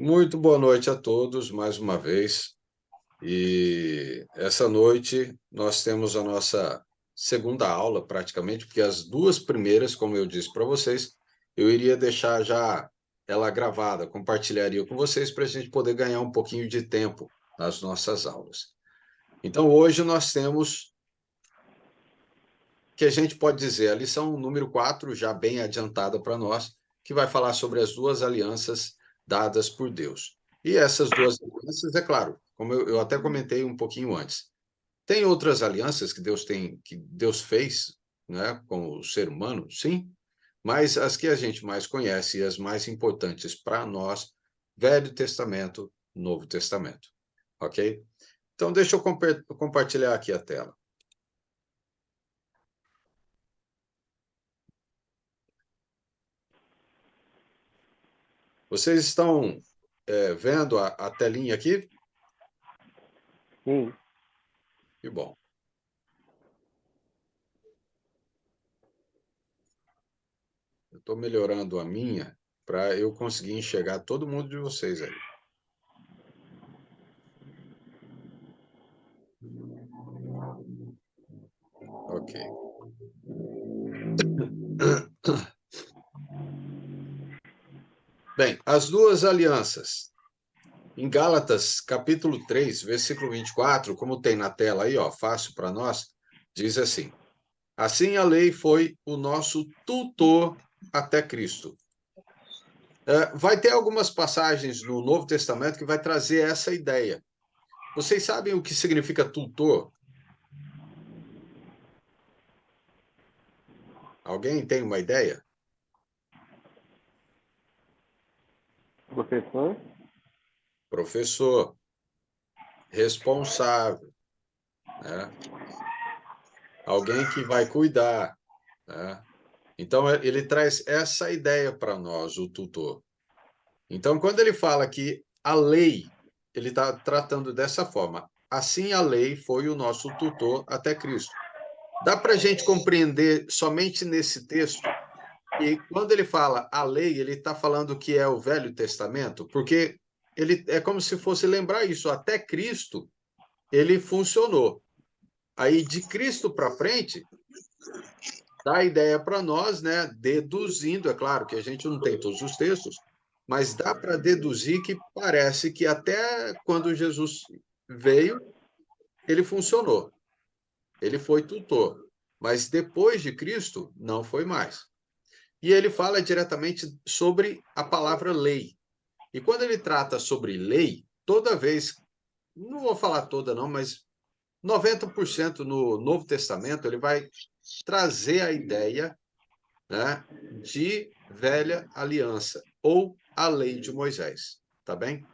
Muito boa noite a todos, mais uma vez. E essa noite nós temos a nossa segunda aula, praticamente, porque as duas primeiras, como eu disse para vocês, eu iria deixar já ela gravada, compartilharia com vocês para a gente poder ganhar um pouquinho de tempo nas nossas aulas. Então, hoje nós temos, que a gente pode dizer, a lição número 4, já bem adiantada para nós, que vai falar sobre as duas alianças dadas por Deus. E essas duas alianças, é claro, como eu até comentei um pouquinho antes, tem outras alianças que Deus fez, né, com o ser humano, sim, mas as que a gente mais conhece e as mais importantes para nós, Velho Testamento, Novo Testamento, ok? Então, deixa eu compartilhar aqui a tela. Vocês estão vendo a telinha aqui? Sim. Que bom. Eu estou melhorando a minha para eu conseguir enxergar todo mundo de vocês aí. Ok. Bem, as duas alianças. Em Gálatas, capítulo 3, versículo 24, como tem na tela aí, ó, fácil para nós, diz assim: Assim a lei foi o nosso tutor até Cristo. Vai ter algumas passagens no Novo Testamento que vai trazer essa ideia. Vocês sabem o que significa tutor? Alguém tem uma ideia? Professor? Professor, responsável, né? Alguém que vai cuidar, né? Então, ele traz essa ideia para nós, o tutor. Então, quando ele fala que a lei, ele está tratando dessa forma. Assim, a lei foi o nosso tutor até Cristo. Dá para a gente compreender somente nesse texto? E quando ele fala a lei, ele está falando que é o Velho Testamento, porque ele é como se fosse lembrar isso. Até Cristo, ele funcionou. Aí, de Cristo para frente, dá a ideia para nós, né, deduzindo, é claro que a gente não tem todos os textos, mas dá para deduzir que parece que até quando Jesus veio, ele funcionou, ele foi tutor, mas depois de Cristo, não foi mais. E ele fala diretamente sobre a palavra lei. E quando ele trata sobre lei, toda vez, não vou falar toda não, mas 90% no Novo Testamento, ele vai trazer a ideia, né, de velha aliança, ou a lei de Moisés, tá bem?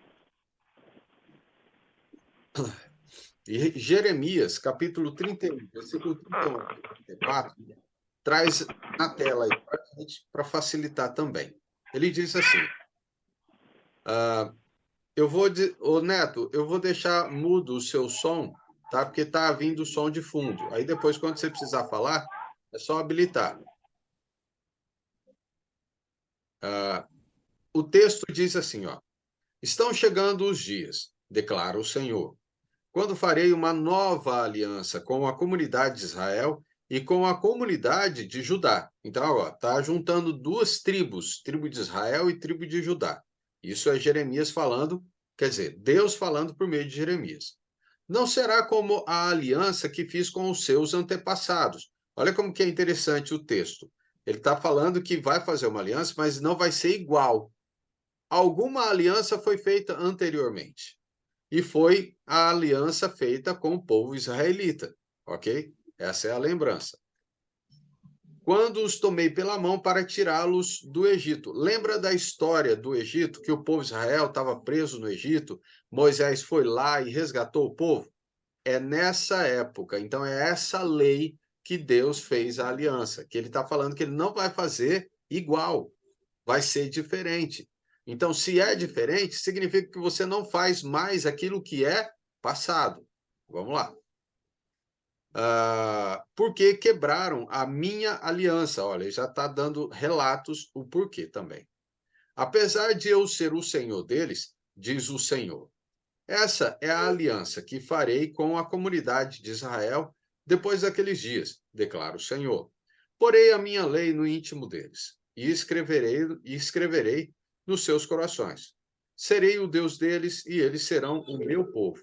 E Jeremias, capítulo 31, versículo 31 e 34, traz na tela aí para a gente, para facilitar também. Ele diz assim, ô Neto, eu vou deixar mudo o seu som, tá? Porque tá vindo o som de fundo. Aí depois, quando você precisar falar, é só habilitar. O texto diz assim, ó, estão chegando os dias, declara o Senhor, quando farei uma nova aliança com a comunidade de Israel e com a comunidade de Judá. Então, está juntando duas tribos, tribo de Israel e tribo de Judá. Isso é Jeremias falando, quer dizer, Deus falando por meio de Jeremias. Não será como a aliança que fiz com os seus antepassados. Olha como que é interessante o texto. Ele está falando que vai fazer uma aliança, mas não vai ser igual. Alguma aliança foi feita anteriormente e foi a aliança feita com o povo israelita, ok? Essa é a lembrança. Quando os tomei pela mão para tirá-los do Egito. Lembra da história do Egito, que o povo de Israel estava preso no Egito? Moisés foi lá e resgatou o povo? É nessa época, então é essa lei que Deus fez a aliança, que ele está falando que ele não vai fazer igual, vai ser diferente. Então, se é diferente, significa que você não faz mais aquilo que é passado. Vamos lá. Porque quebraram a minha aliança? Olha, já está dando relatos o porquê também. Apesar de eu ser o Senhor deles, diz o Senhor. Essa é a aliança que farei com a comunidade de Israel depois daqueles dias, declara o Senhor. Porei a minha lei no íntimo deles e escreverei nos seus corações. Serei o Deus deles e eles serão o meu povo.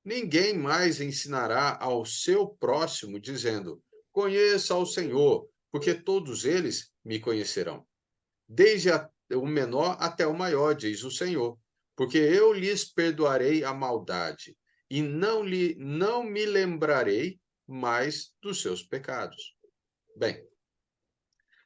Ninguém mais ensinará ao seu próximo, dizendo: conheça ao Senhor, porque todos eles me conhecerão, desde o menor até o maior, diz o Senhor, porque eu lhes perdoarei a maldade e não me lembrarei mais dos seus pecados. Bem,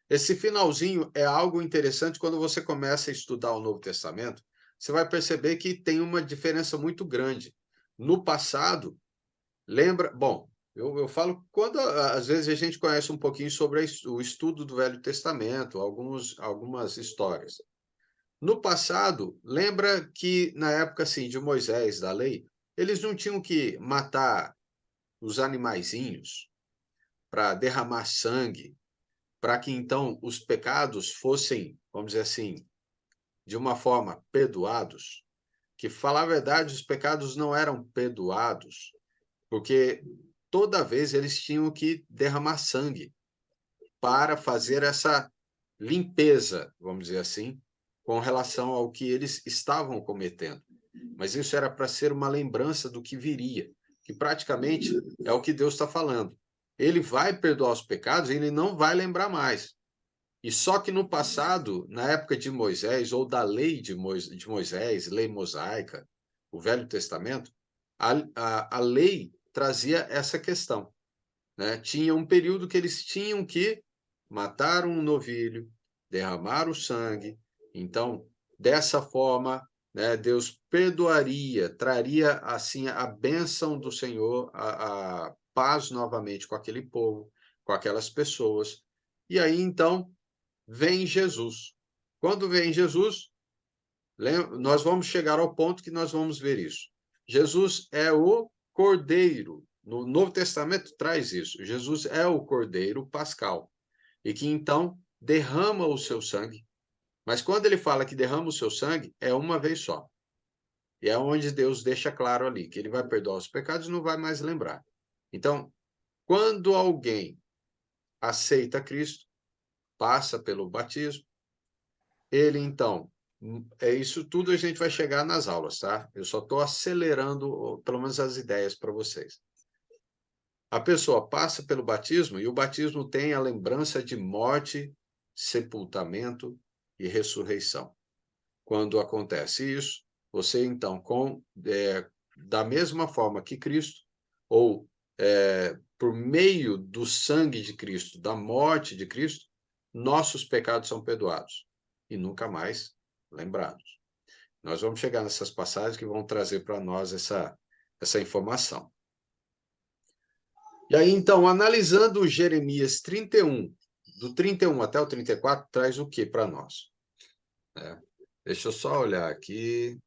esse finalzinho é algo interessante quando você começa a estudar o Novo Testamento, você vai perceber que tem uma diferença muito grande. No passado, lembra? Bom, eu falo quando às vezes a gente conhece um pouquinho sobre o estudo do Velho Testamento, algumas histórias. No passado, lembra que na época assim, de Moisés, da lei, eles não tinham que matar os animaizinhos para derramar sangue, para que então os pecados fossem, vamos dizer assim, de uma forma perdoados. Que, falar a verdade, os pecados não eram perdoados, porque toda vez eles tinham que derramar sangue para fazer essa limpeza, vamos dizer assim, com relação ao que eles estavam cometendo. Mas isso era para ser uma lembrança do que viria, que praticamente é o que Deus está falando. Ele vai perdoar os pecados e ele não vai lembrar mais. E só que no passado, na época de Moisés, ou da lei de Moisés, lei mosaica, o Velho Testamento, a lei trazia essa questão, né? Tinha um período que eles tinham que matar um novilho, derramar o sangue. Então, dessa forma, né, Deus perdoaria, traria assim a bênção do Senhor, a paz novamente com aquele povo, com aquelas pessoas. E aí, então, vem Jesus. Quando vem Jesus, nós vamos chegar ao ponto que nós vamos ver isso. Jesus é o Cordeiro. No Novo Testamento traz isso. Jesus é o Cordeiro Pascal. E que então derrama o seu sangue. Mas quando ele fala que derrama o seu sangue, é uma vez só. E é onde Deus deixa claro ali que ele vai perdoar os pecados e não vai mais lembrar. Então, quando alguém aceita Cristo, passa pelo batismo, ele então, é isso tudo a gente vai chegar nas aulas, tá? Eu só estou acelerando, pelo menos, as ideias para vocês. A pessoa passa pelo batismo e o batismo tem a lembrança de morte, sepultamento e ressurreição. Quando acontece isso, você então, da mesma forma que Cristo, ou por meio do sangue de Cristo, da morte de Cristo, nossos pecados são perdoados e nunca mais lembrados. Nós vamos chegar nessas passagens que vão trazer para nós essa informação. E aí, então, analisando Jeremias 31, do 31 até o 34, traz o que para nós? Deixa eu só olhar aqui.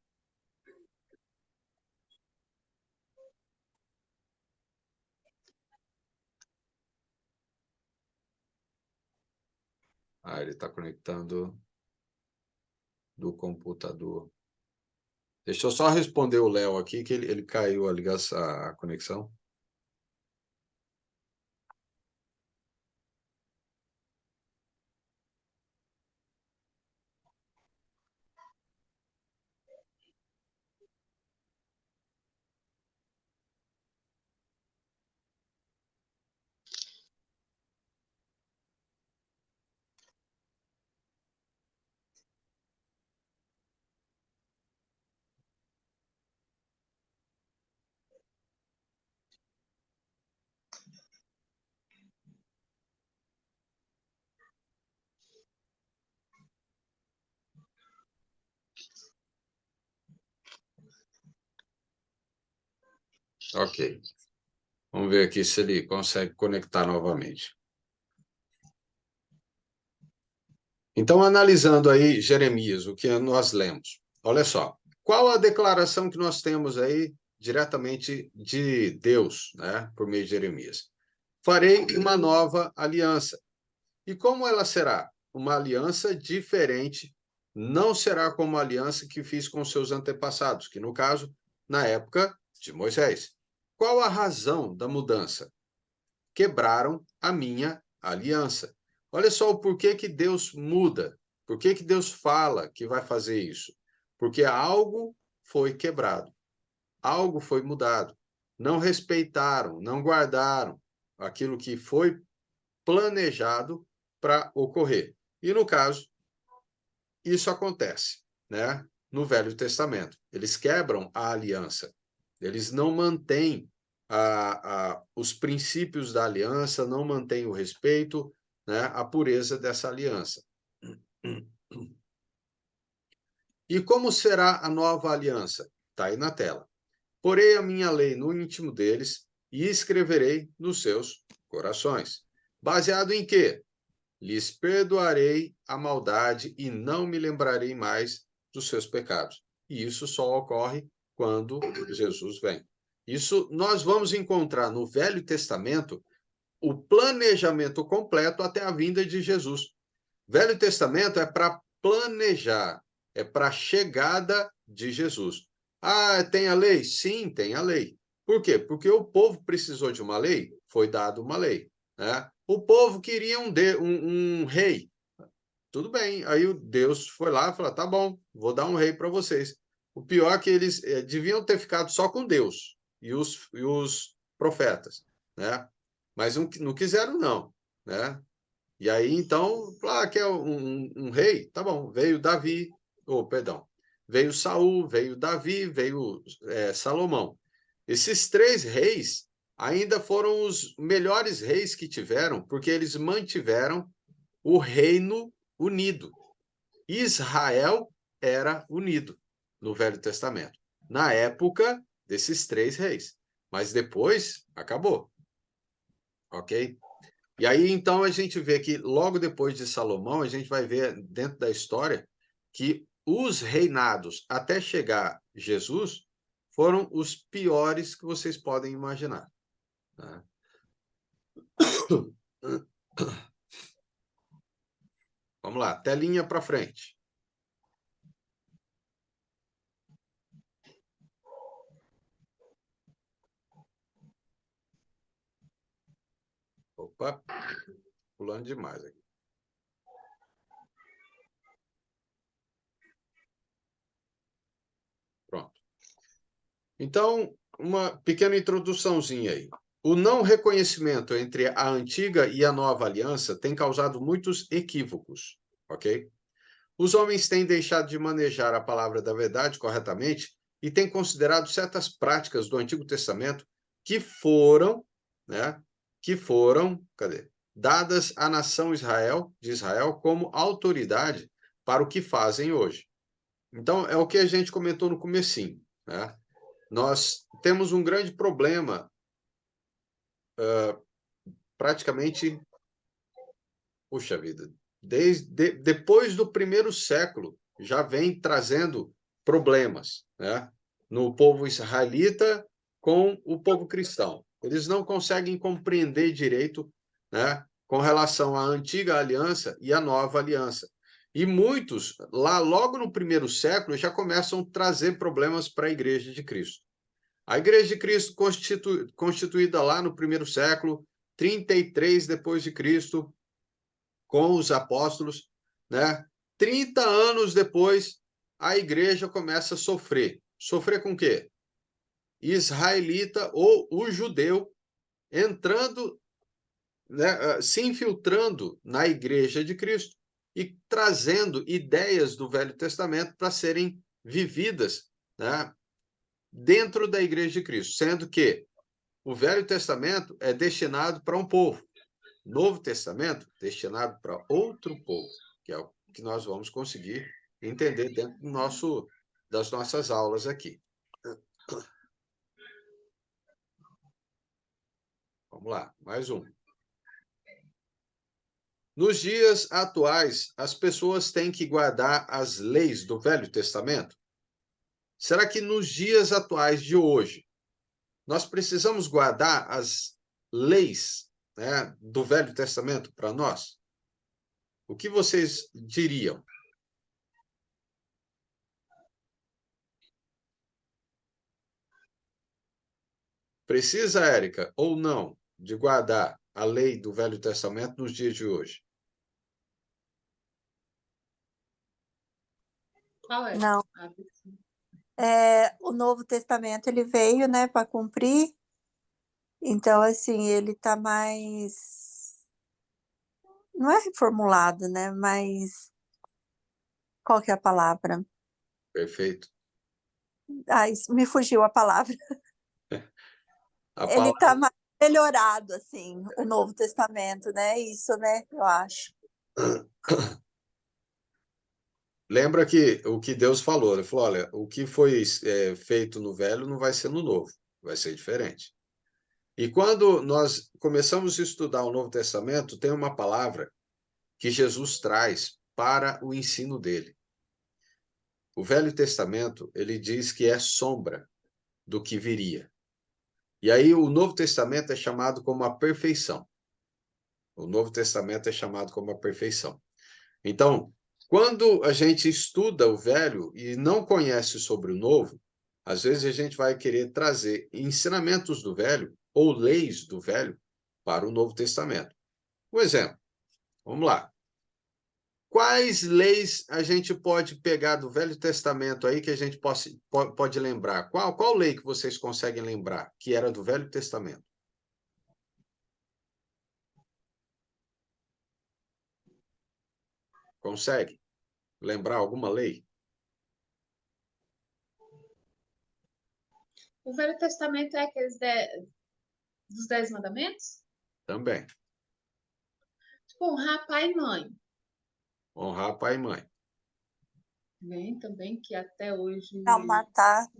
Ele está conectando do computador. Deixa eu só responder o Léo aqui, que ele caiu a ligação, a conexão. Ok. Vamos ver aqui se ele consegue conectar novamente. Então, analisando aí Jeremias, o que nós lemos. Olha só, qual a declaração que nós temos aí diretamente de Deus, né, por meio de Jeremias? Farei uma nova aliança. E como ela será? Uma aliança diferente não será como a aliança que fiz com seus antepassados, que no caso, na época de Moisés. Qual a razão da mudança? Quebraram a minha aliança. Olha só o porquê que Deus muda. Por que Deus fala que vai fazer isso? Porque algo foi quebrado, algo foi mudado. Não respeitaram, não guardaram aquilo que foi planejado para ocorrer. E no caso, isso acontece, né? No Velho Testamento. Eles quebram a aliança. Eles não mantêm os princípios da aliança, não mantêm o respeito, né? A pureza dessa aliança. E como será a nova aliança? Está aí na tela. Porei a minha lei no íntimo deles e escreverei nos seus corações. Baseado em quê? Lhes perdoarei a maldade e não me lembrarei mais dos seus pecados. E isso só ocorre quando Jesus vem. Isso nós vamos encontrar no Velho Testamento o planejamento completo até a vinda de Jesus. Velho Testamento é para planejar, é para a chegada de Jesus. Ah, tem a lei? Sim, tem a lei. Por quê? Porque o povo precisou de uma lei, foi dada uma lei. Né? O povo queria um rei. Tudo bem. Aí o Deus foi lá e falou: tá bom, vou dar um rei para vocês. O pior é que eles deviam ter ficado só com Deus e os profetas, né? Mas não quiseram, não, né? E aí, então, quer um rei? Tá bom, veio Davi, perdão, veio Saul, veio Davi, veio Salomão. Esses três reis ainda foram os melhores reis que tiveram, porque eles mantiveram o reino unido. Israel era unido no Velho Testamento, na época desses três reis. Mas depois, acabou. Ok? E aí, então, a gente vê que logo depois de Salomão, a gente vai ver dentro da história que os reinados até chegar Jesus foram os piores que vocês podem imaginar. Né? Vamos lá, telinha para frente. Opa, pulando demais aqui. Pronto. Então, uma pequena introduçãozinha aí. O não reconhecimento entre a antiga e a nova aliança tem causado muitos equívocos, ok? Os homens têm deixado de manejar a palavra da verdade corretamente e têm considerado certas práticas do Antigo Testamento que foram, né, dadas à nação de Israel como autoridade para o que fazem hoje. Então, é o que a gente comentou no comecinho, né? Nós temos um grande problema, praticamente, puxa vida, depois do primeiro século, já vem trazendo problemas, né? No povo israelita com o povo cristão. Eles não conseguem compreender direito, né, com relação à antiga aliança e à nova aliança. E muitos, lá logo no primeiro século, já começam a trazer problemas para a Igreja de Cristo. A Igreja de Cristo, constituída lá no primeiro século, 33 depois de Cristo, com os apóstolos, né? 30 anos depois, a igreja começa a sofrer. Sofrer com o quê? Israelita ou o judeu entrando, né, se infiltrando na igreja de Cristo e trazendo ideias do Velho Testamento para serem vividas, né, dentro da igreja de Cristo, sendo que o Velho Testamento é destinado para um povo, Novo Testamento destinado para outro povo, que é o que nós vamos conseguir entender dentro das nossas aulas aqui. Vamos lá, mais um. Nos dias atuais, as pessoas têm que guardar as leis do Velho Testamento? Será que nos dias atuais de hoje, nós precisamos guardar as leis, né, do Velho Testamento para nós? O que vocês diriam? precisa, Érica, ou não, de guardar a lei do Velho Testamento nos dias de hoje? Qual é? Não. O Novo Testamento ele veio, né, para cumprir. Então, assim, ele tá mais, não é reformulado, né? Mas qual que é a palavra? Perfeito. Me fugiu a palavra. A Ele tá palavra... mais melhorado, assim, o Novo Testamento, né? Isso, né? Eu acho. Lembra que o que Deus falou, ele falou, olha, o que foi feito no Velho não vai ser no Novo, vai ser diferente. E quando nós começamos a estudar o Novo Testamento, tem uma palavra que Jesus traz para o ensino dele. O Velho Testamento, ele diz que é sombra do que viria. E aí o Novo Testamento é chamado como a perfeição. O Novo Testamento é chamado como a perfeição. Então, quando a gente estuda o Velho e não conhece sobre o Novo, às vezes a gente vai querer trazer ensinamentos do Velho ou leis do Velho para o Novo Testamento. Um exemplo, vamos lá. Quais leis a gente pode pegar do Velho Testamento aí que a gente pode lembrar? Qual lei que vocês conseguem lembrar que era do Velho Testamento? Consegue lembrar alguma lei? O Velho Testamento é aqueles dos 10 mandamentos? Também. Tipo, honrar pai e mãe. Honrar pai e mãe. Né? Também que até hoje... Não matar.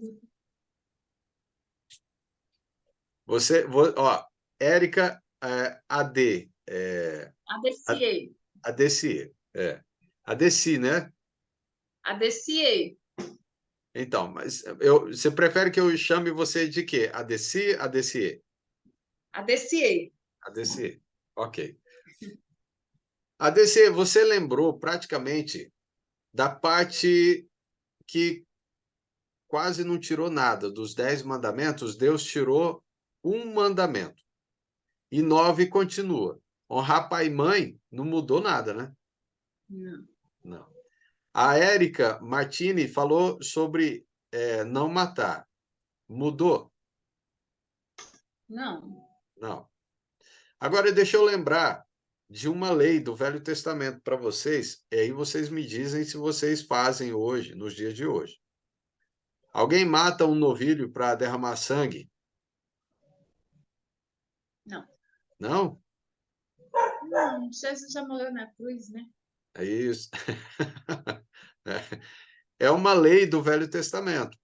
Ó, Érica, AD. ADCA. ADC, ADC, né? ADCA. Então, mas você prefere que eu chame você de quê? ADC, ADCE? ADCA. ADC, ok. ADC, você lembrou praticamente da parte que quase não tirou nada. Dos 10 mandamentos, Deus tirou um mandamento. E 9 continua. Honrar pai e mãe não mudou nada, né? Não. Não. A Érica Martini falou sobre não matar. Mudou? Não. Não. Agora, deixa eu lembrar de uma lei do Velho Testamento para vocês, e aí vocês me dizem se vocês fazem hoje, nos dias de hoje. Alguém mata um novilho para derramar sangue? Não. Não? Não, Jesus já morreu na cruz, né? É isso. É uma lei do Velho Testamento.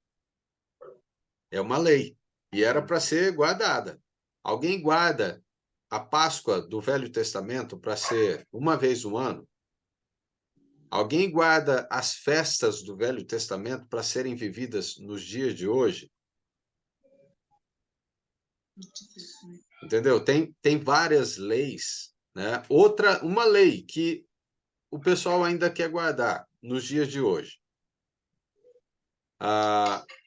É uma lei. E era para ser guardada. Alguém guarda a Páscoa do Velho Testamento para ser uma vez no ano? Alguém guarda as festas do Velho Testamento para serem vividas nos dias de hoje? Entendeu? Tem várias leis, né? Uma lei que o pessoal ainda quer guardar nos dias de hoje.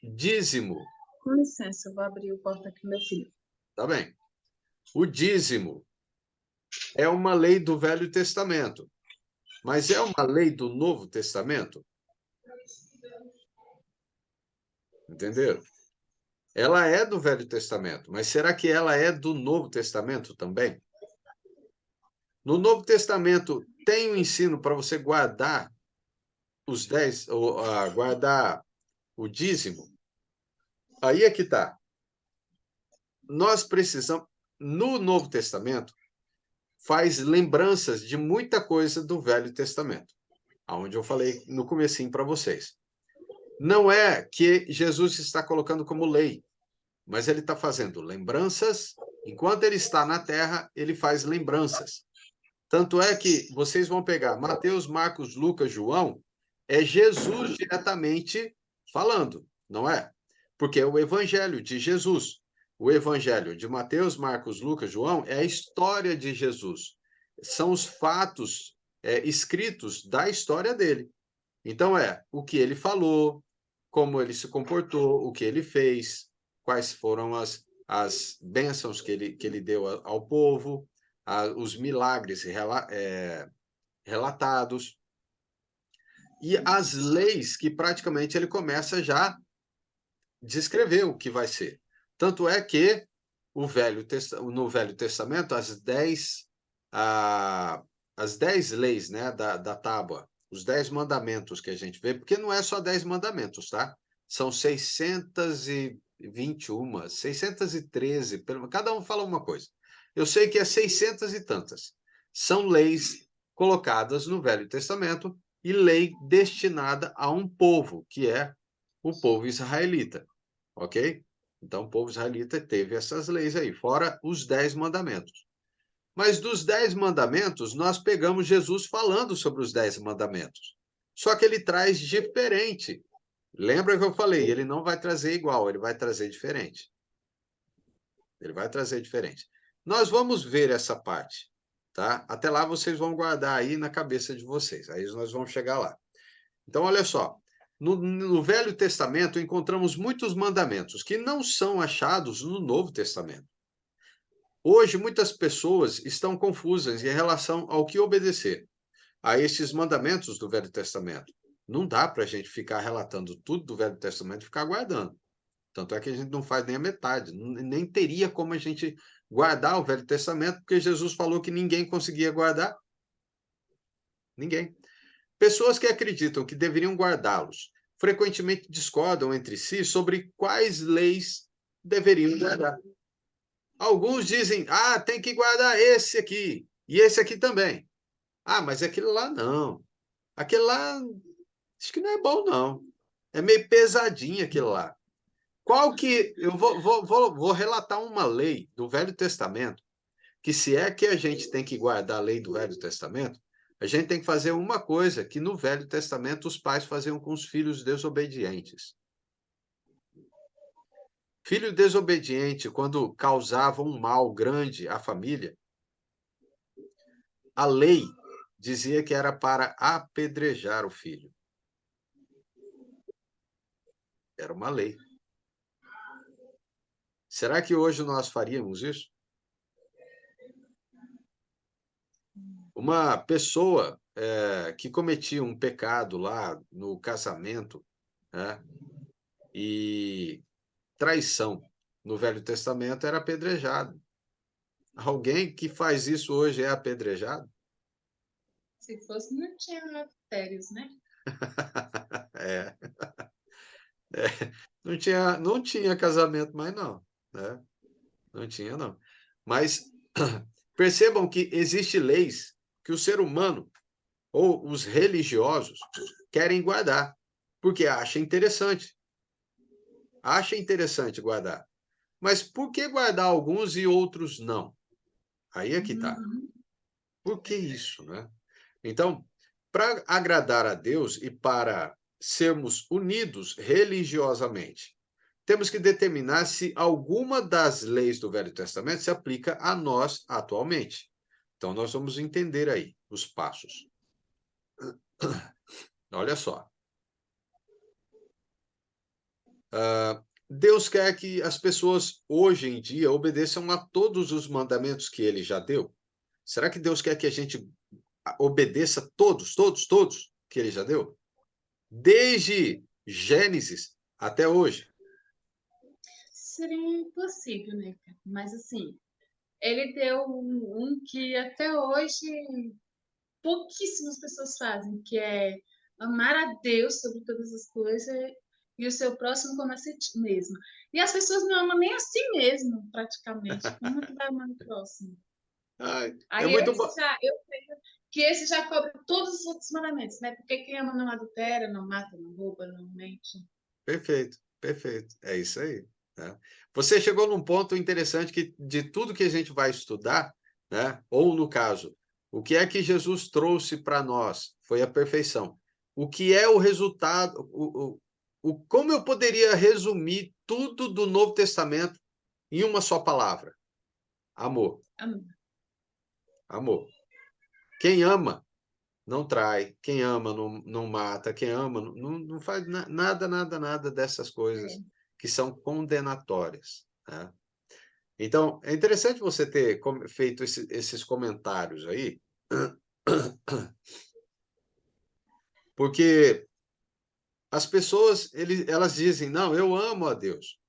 Dízimo. Com licença, eu vou abrir o porta aqui, meu filho. Tá bem. O dízimo é uma lei do Velho Testamento, mas é uma lei do Novo Testamento? Entenderam? Ela é do Velho Testamento, mas será que ela é do Novo Testamento também? No Novo Testamento tem um ensino para você guardar os 10, ou guardar o dízimo? Aí é que está. Nós precisamos, no Novo Testamento, faz lembranças de muita coisa do Velho Testamento, aonde eu falei no comecinho para vocês. Não é que Jesus está colocando como lei, mas ele está fazendo lembranças. Enquanto ele está na terra, ele faz lembranças. Tanto é que vocês vão pegar Mateus, Marcos, Lucas, João, é Jesus diretamente falando, não é? Porque é o evangelho de Jesus. O evangelho de Mateus, Marcos, Lucas, João é a história de Jesus. São os fatos escritos da história dele. Então, o que ele falou, como ele se comportou, o que ele fez, quais foram as as bênçãos que ele deu ao povo, os milagres relatados, e as leis que praticamente ele começa já a descrever o que vai ser. Tanto é que no Velho Testamento, as 10 leis, né, da tábua, os 10 mandamentos que a gente vê, porque não é só 10 mandamentos, tá? São 621, 613, cada um fala uma coisa. Eu sei que é 600 e tantas. São leis colocadas no Velho Testamento e lei destinada a um povo, que é o povo israelita, ok? Então, o povo israelita teve essas leis aí, fora os 10 mandamentos. Mas dos 10 mandamentos, nós pegamos Jesus falando sobre os 10 mandamentos. Só que ele traz diferente. Lembra que eu falei? Ele não vai trazer igual, ele vai trazer diferente. Ele vai trazer diferente. Nós vamos ver essa parte, tá? Até lá vocês vão guardar aí na cabeça de vocês. Aí nós vamos chegar lá. Então, olha só. No Velho Testamento, encontramos muitos mandamentos que não são achados no Novo Testamento. Hoje, muitas pessoas estão confusas em relação ao que obedecer a estes mandamentos do Velho Testamento. Não dá para a gente ficar relatando tudo do Velho Testamento e ficar guardando. Tanto é que a gente não faz nem a metade. Nem teria como a gente guardar o Velho Testamento, porque Jesus falou que ninguém conseguia guardar. Ninguém. Pessoas que acreditam que deveriam guardá-los frequentemente discordam entre si sobre quais leis deveriam guardar. Alguns dizem, tem que guardar esse aqui, e esse aqui também. Mas aquele lá não. Aquele lá, acho que não é bom, não. É meio pesadinho aquele lá. Qual que... Eu vou relatar uma lei do Velho Testamento, que se é que a gente tem que guardar a lei do Velho Testamento, a gente tem que fazer uma coisa que no Velho Testamento os pais faziam com os filhos desobedientes. Filho desobediente, quando causava um mal grande à família, a lei dizia que era para apedrejar o filho. Era uma lei. Será que hoje nós faríamos isso? Uma pessoa que cometia um pecado lá no casamento, né, e traição no Velho Testamento era apedrejado. Alguém que faz isso hoje é apedrejado? Se fosse, não tinha adultérios, né? É. Não tinha casamento mais, não. Né? Não tinha, não. Mas percebam que existem leis que o ser humano ou os religiosos querem guardar, porque acha interessante. Acha interessante guardar. Mas por que guardar alguns e outros não? Aí é que está. Por que isso, né? Então, para agradar a Deus e para sermos unidos religiosamente, temos que determinar se alguma das leis do Velho Testamento se aplica a nós atualmente. Então, nós vamos entender aí os passos. Olha só. Deus quer que as pessoas, hoje em dia, obedeçam a todos os mandamentos que ele já deu? Será que Deus quer que a gente obedeça todos que ele já deu? Desde Gênesis até hoje. Seria impossível, né, cara? Mas assim, ele deu um que até hoje pouquíssimas pessoas fazem, que é amar a Deus sobre todas as coisas e o seu próximo como a si mesmo. E as pessoas não amam nem a si mesmo, praticamente. Como que vai amar o próximo? É Aí muito bom. eu creio que esse já cobre todos os outros mandamentos, né? Porque quem ama não adultera, não mata, não rouba, não mente. Perfeito, perfeito. É isso aí. Né? Você chegou num ponto interessante que de tudo que a gente vai estudar, né? Ou no caso, o que é que Jesus trouxe para nós? Foi a perfeição. O que é o resultado? Como eu poderia resumir tudo do Novo Testamento em uma só palavra? Amor. Amor. Amor. Quem ama não trai, quem ama não mata, quem ama não faz nada dessas coisas que são condenatórias. Né? Então, é interessante você ter feito esses comentários aí, porque as pessoas, elas dizem, não, eu amo a Deus.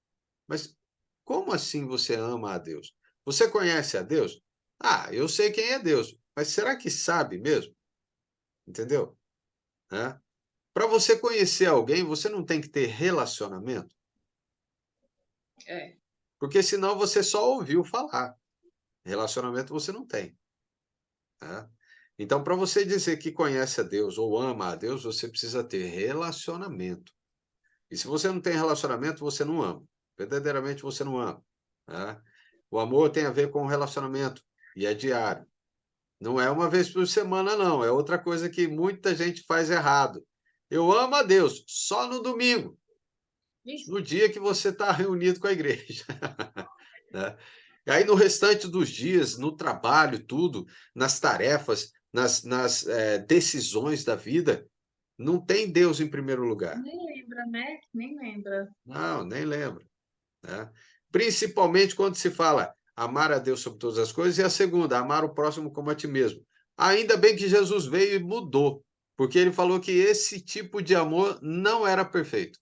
Mas como assim você ama a Deus? Você conhece a Deus? Ah, eu sei quem é Deus, mas será que sabe mesmo? Entendeu? Para você conhecer alguém, você não tem que ter relacionamento? É. Porque senão você só ouviu falar. Relacionamento você não tem. Tá? Então, para você dizer que conhece a Deus ou ama a Deus, você precisa ter relacionamento. E se você não tem relacionamento, você não ama. Verdadeiramente você não ama. Tá? O amor tem a ver com o relacionamento e é diário. Não é uma vez por semana, não. É outra coisa que muita gente faz errado. Eu amo a Deus só no domingo, no dia que você está reunido com a igreja. Né? E aí, no restante dos dias, no trabalho, tudo, nas tarefas, nas decisões da vida, não tem Deus em primeiro lugar. Nem lembra, né? Nem lembra. Não, nem lembro. Né? Principalmente quando se fala amar a Deus sobre todas as coisas, e a segunda, amar o próximo como a ti mesmo. Ainda bem que Jesus veio e mudou, porque ele falou que esse tipo de amor não era perfeito.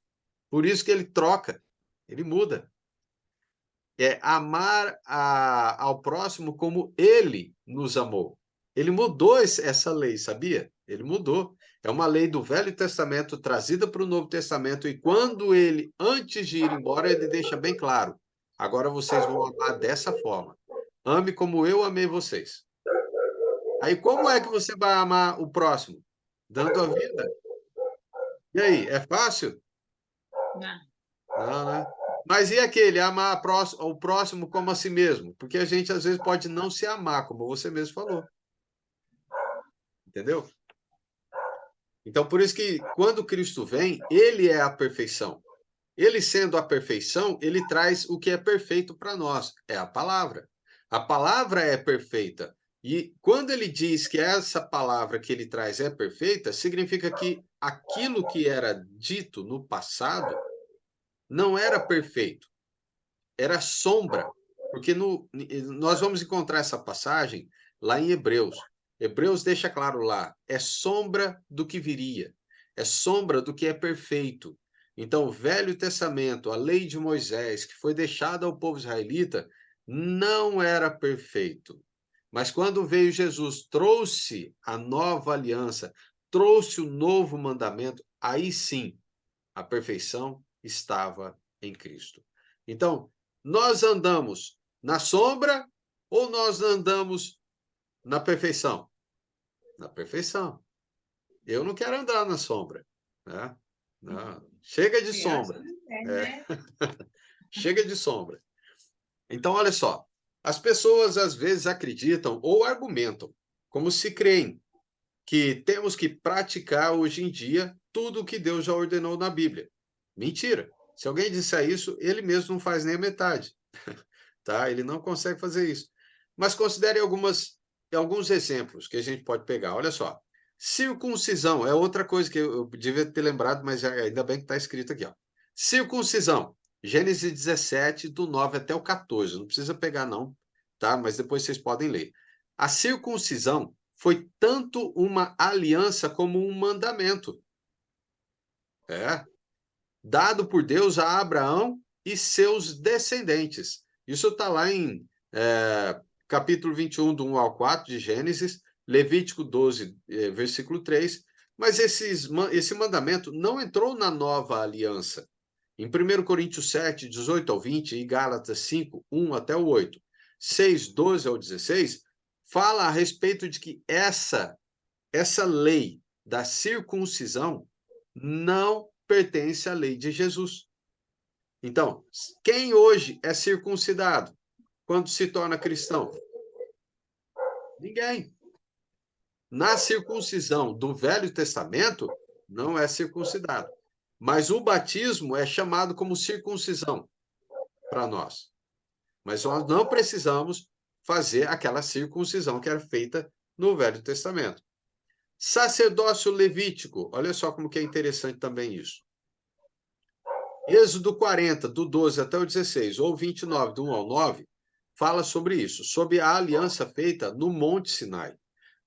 Por isso que ele troca, ele muda. É amar ao próximo como ele nos amou. Ele mudou essa lei, sabia? Ele mudou. É uma lei do Velho Testamento trazida para o Novo Testamento, e quando ele, antes de ir embora, ele deixa bem claro: agora vocês vão amar dessa forma. Ame como eu amei vocês. Aí, como é que você vai amar o próximo? Dando a vida. E aí, é fácil? Não. Não, né? Mas e aquele, amar o próximo como a si mesmo? Porque a gente, às vezes, pode não se amar, como você mesmo falou. Entendeu? Então, por isso que, quando Cristo vem, ele é a perfeição. Ele sendo a perfeição, ele traz o que é perfeito para nós, é a palavra. A palavra é perfeita. E quando ele diz que essa palavra que ele traz é perfeita, significa que aquilo que era dito no passado não era perfeito, era sombra. Porque nós vamos encontrar essa passagem lá em Hebreus. Hebreus deixa claro lá, é sombra do que viria, é sombra do que é perfeito. Então, o Velho Testamento, a lei de Moisés, que foi deixada ao povo israelita, não era perfeito. Mas quando veio Jesus, trouxe a nova aliança, trouxe o novo mandamento, aí sim, a perfeição estava em Cristo. Então, nós andamos na sombra ou nós andamos na perfeição? Na perfeição. Eu não quero andar na sombra. Né? Não. Chega de sombra. Né? Chega de sombra. Então, olha só. As pessoas, às vezes, acreditam ou argumentam, como se creem, que temos que praticar hoje em dia tudo o que Deus já ordenou na Bíblia. Mentira. Se alguém disser isso, ele mesmo não faz nem a metade. Tá? Ele não consegue fazer isso. Mas considere alguns exemplos que a gente pode pegar. Olha só. Circuncisão é outra coisa que eu devia ter lembrado, mas ainda bem que está escrito aqui. Ó. Circuncisão. Gênesis 17, do 9 até o 14. Não precisa pegar, não, tá? Mas depois vocês podem ler. A circuncisão foi tanto uma aliança como um mandamento. Dado por Deus a Abraão e seus descendentes. Isso está lá em capítulo 21, do 1 ao 4 de Gênesis, Levítico 12, versículo 3. Mas esse mandamento não entrou na nova aliança. Em 1 Coríntios 7, 18 ao 20 e Gálatas 5, 1 até o 8, 6, 12 ao 16, fala a respeito de que essa lei da circuncisão não pertence à lei de Jesus. Então, quem hoje é circuncidado quando se torna cristão? Ninguém. Na circuncisão do Velho Testamento, não é circuncidado. Mas o batismo é chamado como circuncisão para nós. Mas nós não precisamos fazer aquela circuncisão que era feita no Velho Testamento. Sacerdócio levítico, olha só como que é interessante também isso. Êxodo 40, do 12 até o 16, ou 29, do 1 ao 9, fala sobre isso, sobre a aliança feita no Monte Sinai.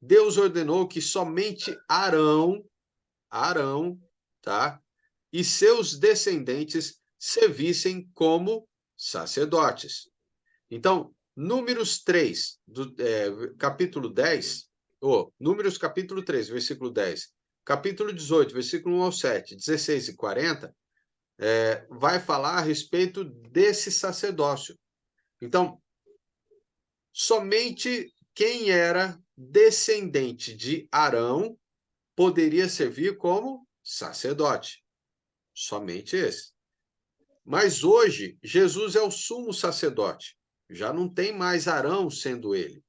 Deus ordenou que somente Arão, tá? E seus descendentes servissem como sacerdotes. Então, Números 3, capítulo 10, Números capítulo 3, versículo 10, capítulo 18, versículo 1 ao 7, 16 e 40, vai falar a respeito desse sacerdócio. Então, somente quem era descendente de Arão poderia servir como sacerdote. Somente esse. Mas hoje, Jesus é o sumo sacerdote. Já não tem mais Arão sendo ele.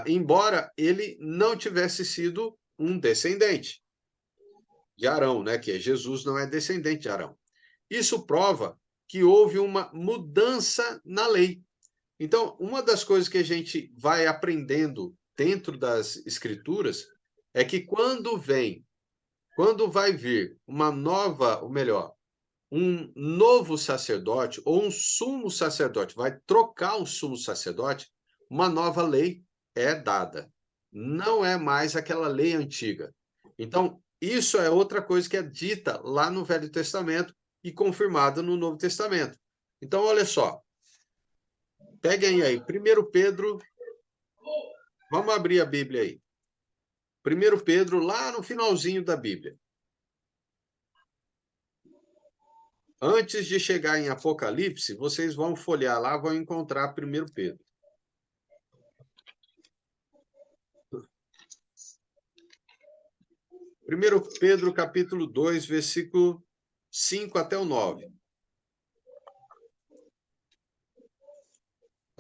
Embora ele não tivesse sido um descendente de Arão, né? Que Jesus não é descendente de Arão. Isso prova que houve uma mudança na lei. Então, uma das coisas que a gente vai aprendendo dentro das Escrituras é que quando vai vir uma nova, ou melhor, um novo sacerdote ou um sumo sacerdote, vai trocar um sumo sacerdote, uma nova lei é dada. Não é mais aquela lei antiga. Então, isso é outra coisa que é dita lá no Velho Testamento e confirmada no Novo Testamento. Então, olha só. Peguem aí, 1 Pedro, vamos abrir a Bíblia aí. 1 Pedro, lá no finalzinho da Bíblia. Antes de chegar em Apocalipse, vocês vão folhear lá, vão encontrar 1 Pedro. 1 Pedro, capítulo 2, versículo 5 até o 9.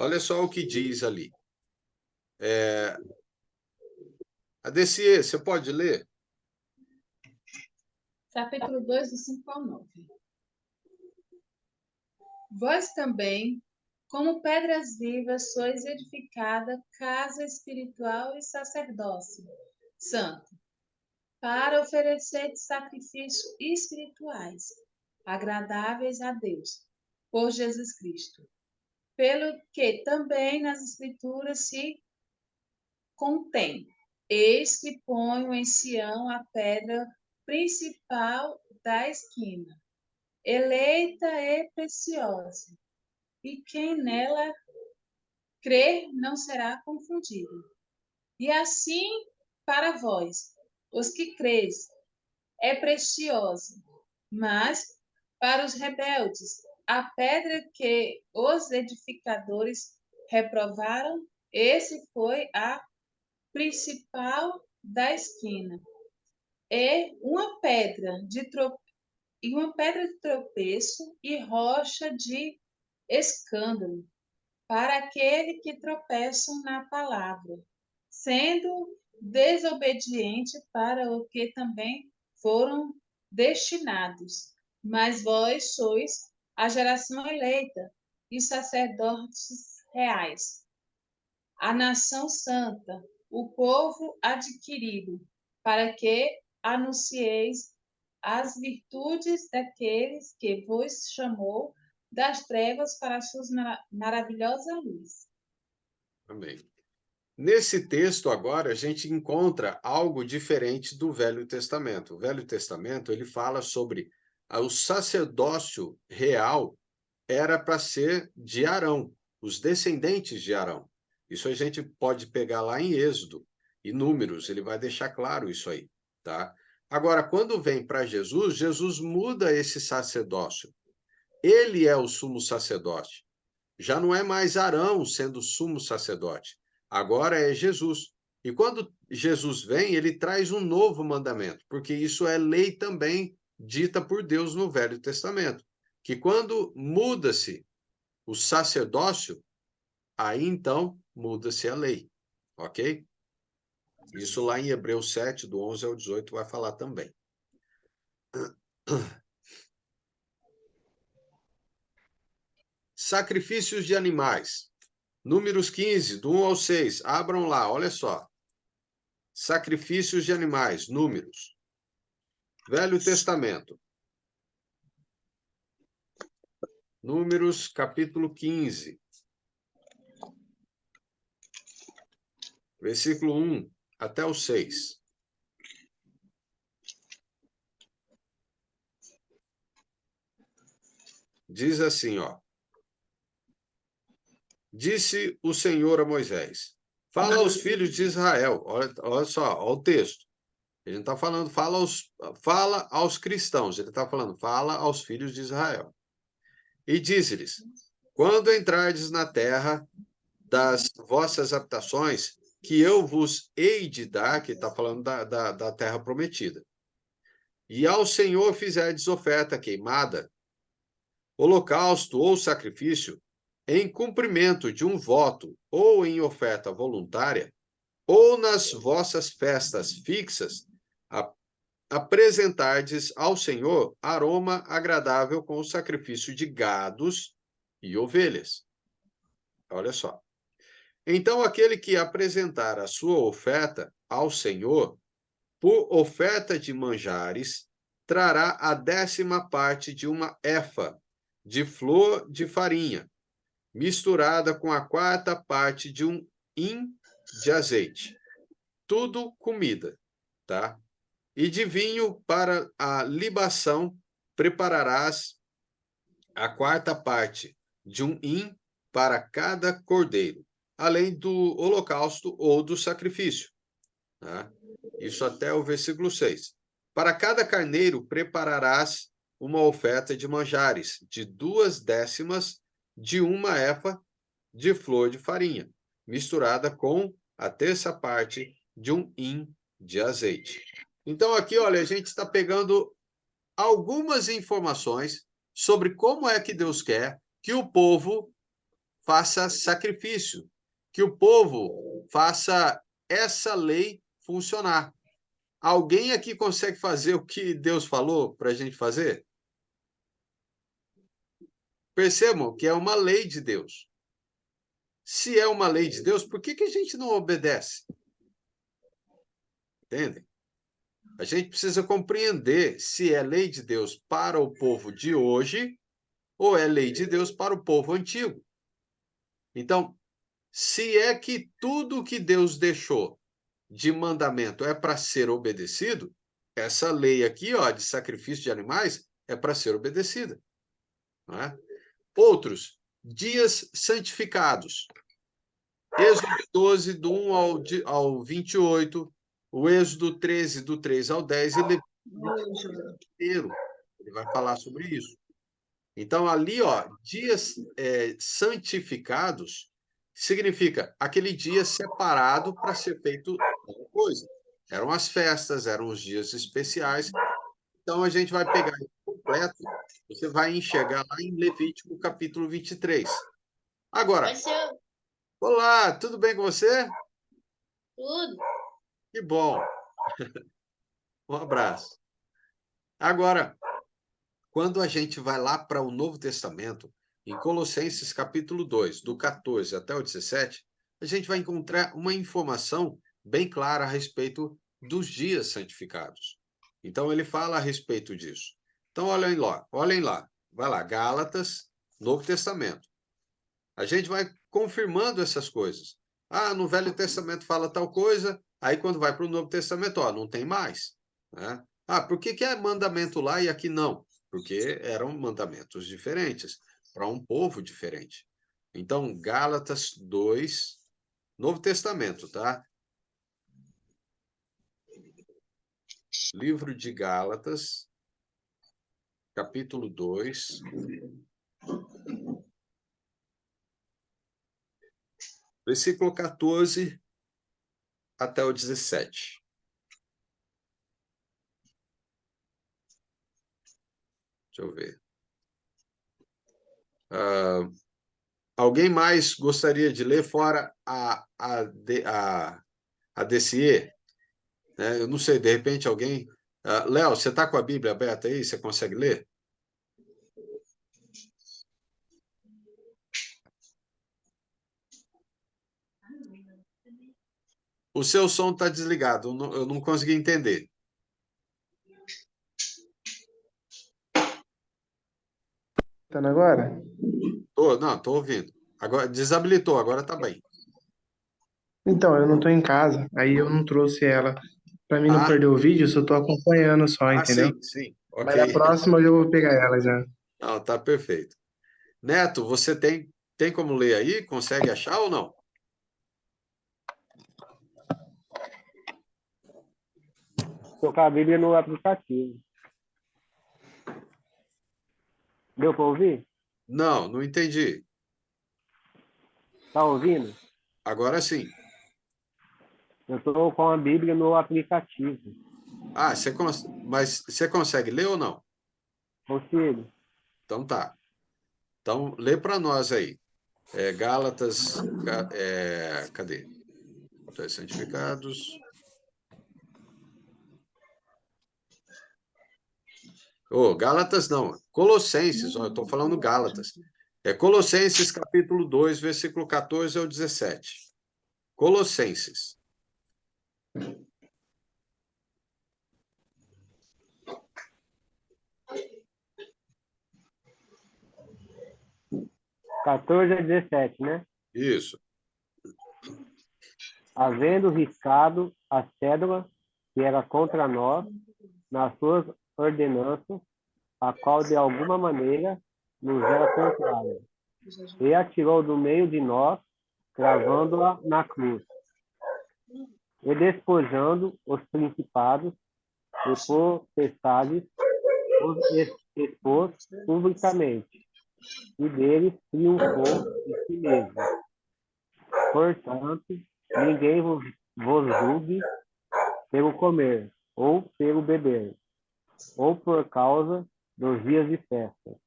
Olha só o que diz ali. Adessie, você pode ler? Capítulo 2, do 5 ao 9. Vós também, como pedras vivas, sois edificada casa espiritual e sacerdócio santo, para oferecer sacrifícios espirituais, agradáveis a Deus, por Jesus Cristo. Pelo que também nas Escrituras se contém: eis que ponho em Sião a pedra principal da esquina, eleita e preciosa, e quem nela crer não será confundido. E assim, para vós, os que creis, é preciosa, mas para os rebeldes, a pedra que os edificadores reprovaram, esse foi a principal da esquina. É uma pedra de tropeço e rocha de escândalo para aquele que tropeçam na palavra, sendo desobediente para o que também foram destinados. Mas vós sois a geração eleita e sacerdotes reais, a nação santa, o povo adquirido, para que anuncieis as virtudes daqueles que vos chamou das trevas para a sua maravilhosa luz. Amém. Nesse texto agora a gente encontra algo diferente do Velho Testamento. O Velho Testamento ele fala sobre o sacerdócio real era para ser de Arão, os descendentes de Arão. Isso a gente pode pegar lá em Êxodo e Números, ele vai deixar claro isso aí, tá? Agora, quando vem para Jesus, Jesus muda esse sacerdócio. Ele é o sumo sacerdote. Já não é mais Arão sendo sumo sacerdote. Agora é Jesus. E quando Jesus vem, ele traz um novo mandamento, porque isso é lei também dita por Deus no Velho Testamento, que quando muda-se o sacerdócio, aí então muda-se a lei, ok? Isso lá em Hebreus 7, do 11 ao 18, vai falar também. Sacrifícios de animais. Números 15, do 1 ao 6. Abram lá, olha só. Sacrifícios de animais, Números. Velho Testamento. Números, capítulo 15. versículo 1 até o 6. Diz assim, ó. Disse o Senhor a Moisés, fala aos filhos de Israel. Olha só, olha o texto. Ele não está falando, fala aos cristãos. Ele está falando, fala aos filhos de Israel. E diz-lhes, quando entrardes na terra das vossas habitações, que eu vos hei de dar, que está falando da terra prometida, e ao Senhor fizerdes oferta queimada, holocausto ou sacrifício, em cumprimento de um voto ou em oferta voluntária, ou nas vossas festas fixas, apresentardes ao Senhor aroma agradável com o sacrifício de gados e ovelhas. Olha só. Então, aquele que apresentar a sua oferta ao Senhor, por oferta de manjares, trará a 10ª parte de uma efa de flor de farinha, misturada com a 4ª parte de um hin de azeite. Tudo comida, tá? E de vinho para a libação prepararás a 4ª parte de um hin para cada cordeiro, além do holocausto ou do sacrifício. Tá? Isso até o versículo 6. Para cada carneiro prepararás uma oferta de manjares, de 2/10 de uma efa de flor de farinha, misturada com a 1/3 parte de um hin de azeite. Então, aqui, olha, a gente está pegando algumas informações sobre como é que Deus quer que o povo faça sacrifício, que o povo faça essa lei funcionar. Alguém aqui consegue fazer o que Deus falou para a gente fazer? Percebam que é uma lei de Deus. Se é uma lei de Deus, por que a gente não obedece? Entendem? A gente precisa compreender se é lei de Deus para o povo de hoje ou é lei de Deus para o povo antigo. Então, se é que tudo que Deus deixou de mandamento é para ser obedecido, essa lei aqui, ó, de sacrifício de animais, é para ser obedecida. Não é? Outros, dias santificados. Êxodo 12, do 1 ao 28, o Êxodo 13, do 3 ao 10, e Levítico inteiro. Ele vai falar sobre isso. Então, ali, ó, dias santificados significa aquele dia separado para ser feito alguma coisa. Eram as festas, eram os dias especiais. Então, a gente vai pegar isso completo, você vai enxergar lá em Levítico, capítulo 23. Agora, olá, tudo bem com você? Tudo. Que bom. Um abraço. Agora, quando a gente vai lá para o Novo Testamento, em Colossenses capítulo 2, do 14 até o 17, a gente vai encontrar uma informação bem clara a respeito dos dias santificados. Então, ele fala a respeito disso. Então, olhem lá. Vai lá, Gálatas, Novo Testamento. A gente vai confirmando essas coisas. Ah, no Velho Testamento fala tal coisa, aí quando vai para o Novo Testamento, ó, não tem mais. Né? Ah, por que é mandamento lá e aqui não? Porque eram mandamentos diferentes, para um povo diferente. Então, Gálatas 2, Novo Testamento, tá? Livro de Gálatas, capítulo 2. Versículo 14 até o 17. Deixa eu ver. Alguém mais gostaria de ler fora a DCE? Né? Eu não sei, de repente alguém... Léo, você está com a Bíblia aberta aí? Você consegue ler? O seu som está desligado, eu não consegui entender. Tá agora? Não, estou ouvindo. Agora, desabilitou, agora está bem. Então, eu não tô em casa, aí eu não trouxe ela. Pra mim não Ah, perder o vídeo, eu só tô acompanhando só, entendeu? sim, sim. Mas na Ok. próxima eu já vou pegar ela já. Não, tá perfeito. Neto, você tem como ler aí? Consegue achar ou não? Tô com a Bíblia no aplicativo. Deu para ouvir? Não, não entendi. Tá ouvindo? Agora sim. Eu tô com a Bíblia no aplicativo. Ah, mas você consegue ler ou não? Consigo. Então tá. Então, lê para nós aí. Cadê? Dois santificados. Gálatas não. Colossenses, ó, eu estou falando Gálatas. É Colossenses capítulo 2, versículo 14 ao 17. Colossenses. (14 a 17), né? Isso. Havendo riscado a cédula que era contra nós nas suas ordenanças, a qual de alguma maneira nos era contrária, e atirou do meio de nós, cravando-a na cruz, e despojando os principados e potestades, os expôs publicamente, e deles triunfou em si mesmo. Portanto, ninguém vos julgue pelo comer, ou pelo beber, ou por causa dos dias de festa,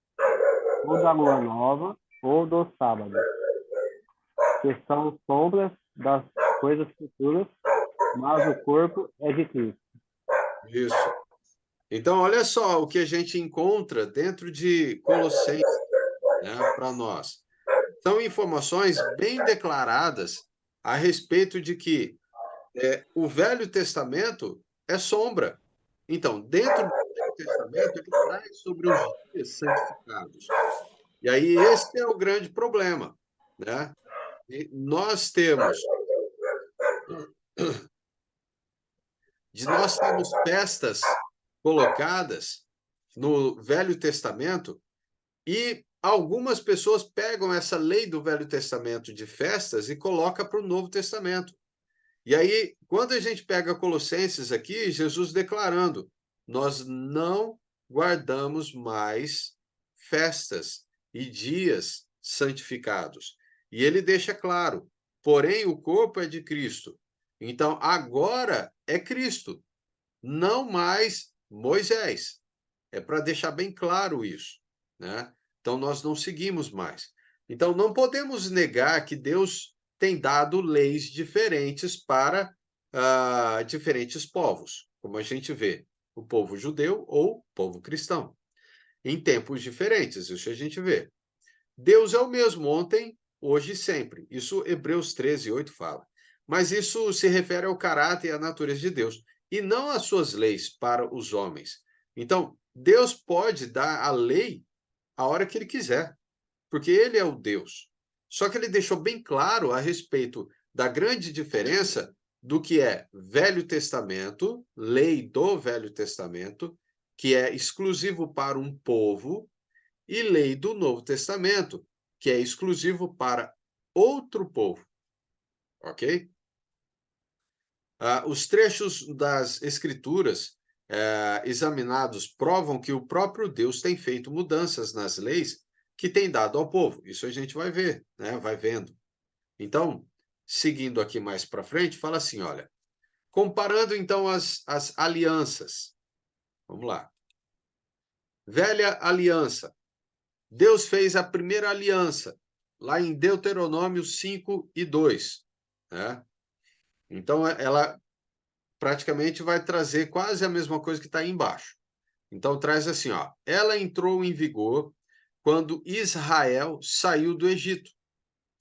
ou da lua nova, ou dos sábados, que são sombras das coisas futuras, mas o corpo é de Cristo. Isso. Então, olha só o que a gente encontra dentro de Colossenses, né, para nós. São informações bem declaradas a respeito de que o Velho Testamento é sombra. Então, dentro do Velho Testamento, ele traz sobre os dias santificados. E aí, esse é o grande problema, né? E nós temos festas colocadas no Velho Testamento e algumas pessoas pegam essa lei do Velho Testamento de festas e coloca para o Novo Testamento. E aí, quando a gente pega Colossenses aqui, Jesus declarando: nós não guardamos mais festas e dias santificados. E ele deixa claro: porém, o corpo é de Cristo. Então, agora é Cristo, não mais Moisés. É para deixar bem claro isso, né? Então, nós não seguimos mais. Então, não podemos negar que Deus tem dado leis diferentes para diferentes povos, como a gente vê, o povo judeu ou o povo cristão, em tempos diferentes, isso a gente vê. Deus é o mesmo ontem, hoje e sempre. Isso Hebreus 13:8 fala. Mas isso se refere ao caráter e à natureza de Deus, e não às suas leis para os homens. Então, Deus pode dar a lei a hora que ele quiser, porque ele é o Deus. Só que ele deixou bem claro a respeito da grande diferença do que é Velho Testamento, lei do Velho Testamento, que é exclusivo para um povo, e lei do Novo Testamento, que é exclusivo para outro povo. Ok? Os trechos das Escrituras examinados provam que o próprio Deus tem feito mudanças nas leis que tem dado ao povo. Isso a gente vai ver, né? Vai vendo. Então, seguindo aqui mais para frente, fala assim, olha, comparando então as alianças. Vamos lá. Velha aliança. Deus fez a primeira aliança, lá em Deuteronômio 5:2, né? Então, ela praticamente vai trazer quase a mesma coisa que está aí embaixo. Então, traz assim, ó, ela entrou em vigor quando Israel saiu do Egito.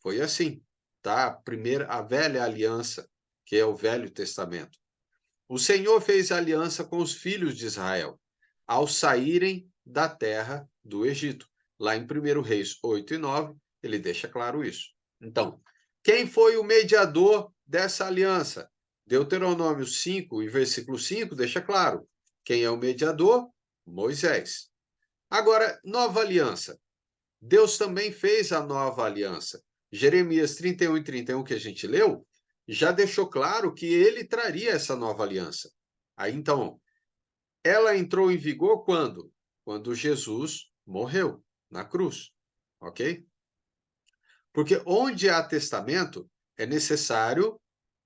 Foi assim, tá? A velha aliança, que é o Velho Testamento. O Senhor fez aliança com os filhos de Israel, ao saírem da terra do Egito. Lá em 1 Reis 8:9, ele deixa claro isso. Então, Quem foi o mediador dessa aliança? Deuteronômio 5 e versículo 5 deixa claro. Quem é o mediador? Moisés. Agora, nova aliança. Deus também fez a nova aliança. Jeremias 31 e 31, que a gente leu, já deixou claro que ele traria essa nova aliança. Aí, então, ela entrou em vigor quando? Quando Jesus morreu na cruz, ok? Porque onde há testamento, é necessário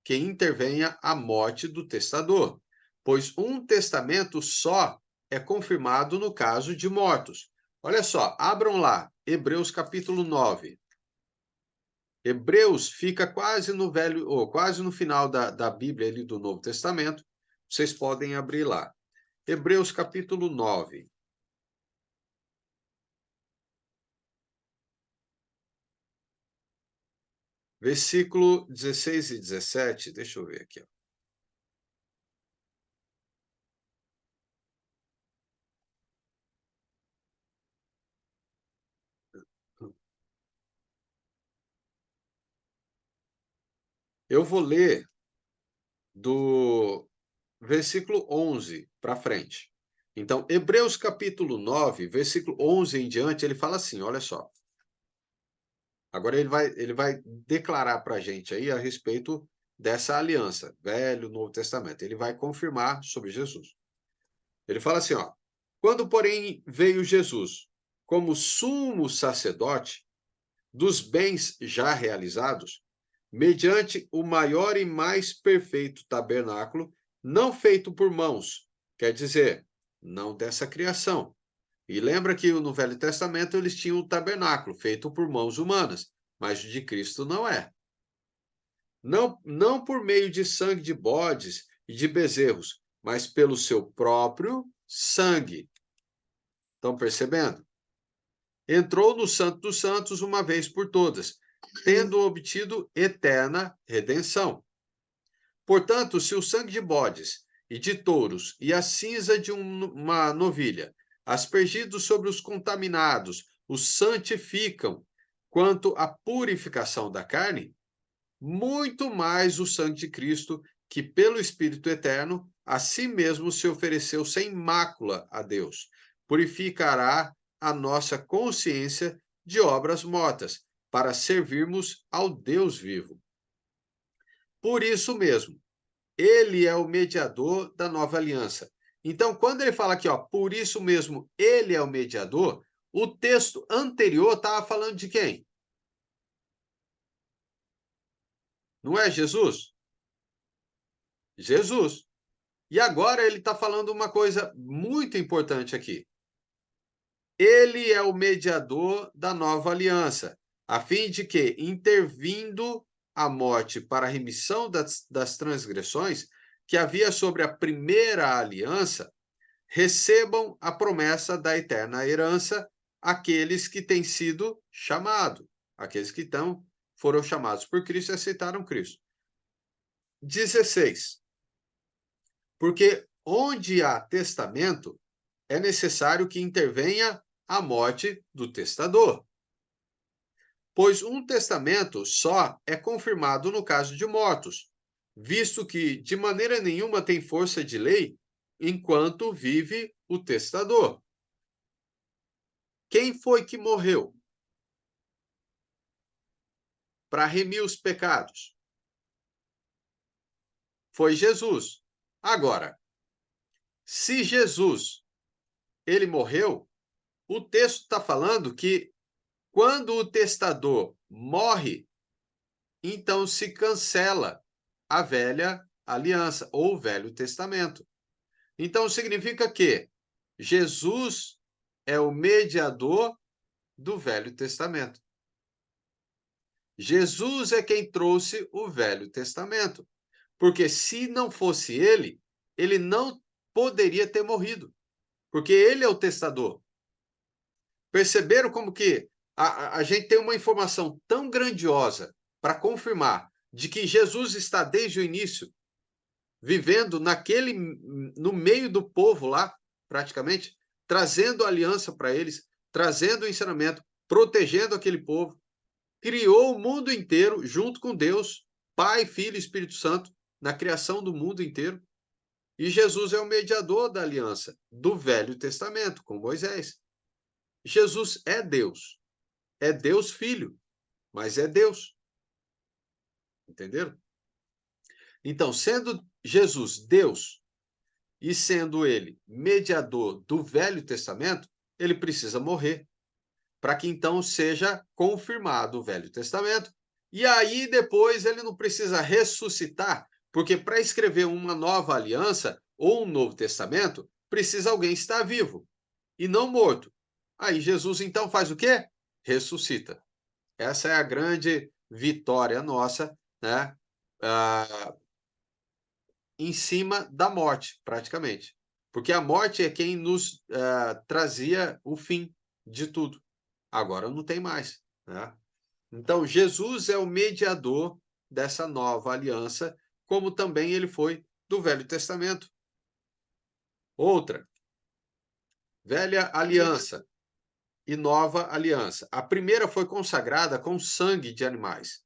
que intervenha a morte do testador, pois um testamento só é confirmado no caso de mortos. Olha só, abram lá, Hebreus capítulo 9. Hebreus fica quase no velho, ou quase no final da Bíblia ali do Novo Testamento. Vocês podem abrir lá. Hebreus capítulo 9. Versículo 16 e 17. Deixa eu ver aqui. Ó. Eu vou ler do versículo 11 para frente. Então, Hebreus capítulo 9, versículo 11 em diante, ele fala assim, olha só. Agora ele vai declarar para a gente aí a respeito dessa aliança, Velho, Novo Testamento. Ele vai confirmar sobre Jesus. Ele fala assim, ó. Quando, porém, veio Jesus como sumo sacerdote dos bens já realizados, mediante o maior e mais perfeito tabernáculo, não feito por mãos, quer dizer, não dessa criação. E lembra que no Velho Testamento eles tinham o tabernáculo, feito por mãos humanas, mas o de Cristo não é. Não por meio de sangue de bodes e de bezerros, mas pelo seu próprio sangue. Estão percebendo? Entrou no Santo dos Santos uma vez por todas, tendo obtido eterna redenção. Portanto, se o sangue de bodes e de touros e a cinza de uma novilha, aspergidos sobre os contaminados, os santificam quanto à purificação da carne, muito mais o sangue de Cristo, que pelo Espírito Eterno, a si mesmo se ofereceu sem mácula a Deus, purificará a nossa consciência de obras mortas, para servirmos ao Deus vivo. Por isso mesmo, ele é o mediador da nova aliança. Então, quando ele fala aqui, ó, por isso mesmo, ele é o mediador, o texto anterior estava falando de quem? Não é Jesus? Jesus. E agora ele está falando uma coisa muito importante aqui. Ele é o mediador da nova aliança, a fim de que, intervindo a morte para a remissão das transgressões que havia sobre a primeira aliança, recebam a promessa da eterna herança aqueles que têm sido chamados, aqueles que foram chamados por Cristo e aceitaram Cristo. 16. Porque onde há testamento, é necessário que intervenha a morte do testador. Pois um testamento só é confirmado no caso de mortos, visto que de maneira nenhuma tem força de lei enquanto vive o testador. Quem foi que morreu para remir os pecados? Foi Jesus. Agora, se Jesus ele morreu, o texto está falando que quando o testador morre, então se cancela a velha aliança ou o Velho Testamento. Então significa que Jesus é o mediador do Velho Testamento. Jesus é quem trouxe o Velho Testamento. Porque se não fosse ele, ele não poderia ter morrido. Porque ele é o testador. Perceberam como que a gente tem uma informação tão grandiosa para confirmar de que Jesus está desde o início, vivendo no meio do povo lá, praticamente, trazendo aliança para eles, trazendo o ensinamento, protegendo aquele povo. criou o mundo inteiro junto com Deus, Pai, Filho e Espírito Santo, na criação do mundo inteiro. E Jesus é o mediador da aliança do Velho Testamento com Moisés. Jesus é Deus Filho, mas é Deus. Entenderam? Então, sendo Jesus Deus e sendo ele mediador do Velho Testamento, ele precisa morrer para que então seja confirmado o Velho Testamento. E aí depois ele não precisa ressuscitar, porque para escrever uma nova aliança ou um novo testamento, precisa alguém estar vivo e não morto. Aí Jesus então faz o quê? Ressuscita. Essa é a grande vitória nossa, né? Em cima da morte, praticamente. Porque a morte é quem nos trazia o fim de tudo. Agora não tem mais, né? Então, Jesus é o mediador dessa nova aliança, como também ele foi do Velho Testamento. Outra, velha aliança e nova aliança. A primeira foi consagrada com sangue de animais.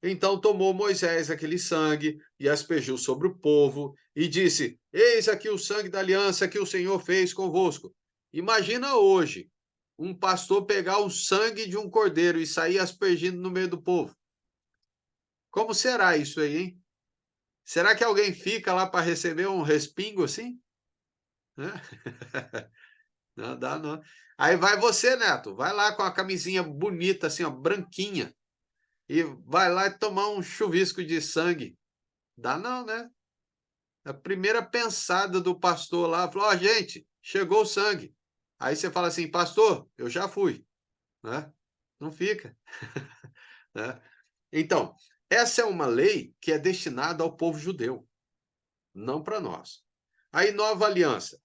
Então tomou Moisés aquele sangue e aspergiu sobre o povo e disse: Eis aqui o sangue da aliança que o Senhor fez convosco. Imagina hoje um pastor pegar o sangue de um cordeiro e sair aspergindo no meio do povo. Como será isso aí, hein? Será que alguém fica lá para receber um respingo assim? Não dá, não. Aí vai você, Neto, vai lá com a camisinha bonita, assim, ó, branquinha, e vai lá e tomar um chuvisco de sangue. Dá não, né? A primeira pensada do pastor lá, falou, ó, gente, chegou o sangue. Aí você fala assim, pastor, eu já fui. Né? Não fica. Né? Então, essa é uma lei que é destinada ao povo judeu, não para nós. Aí, nova aliança.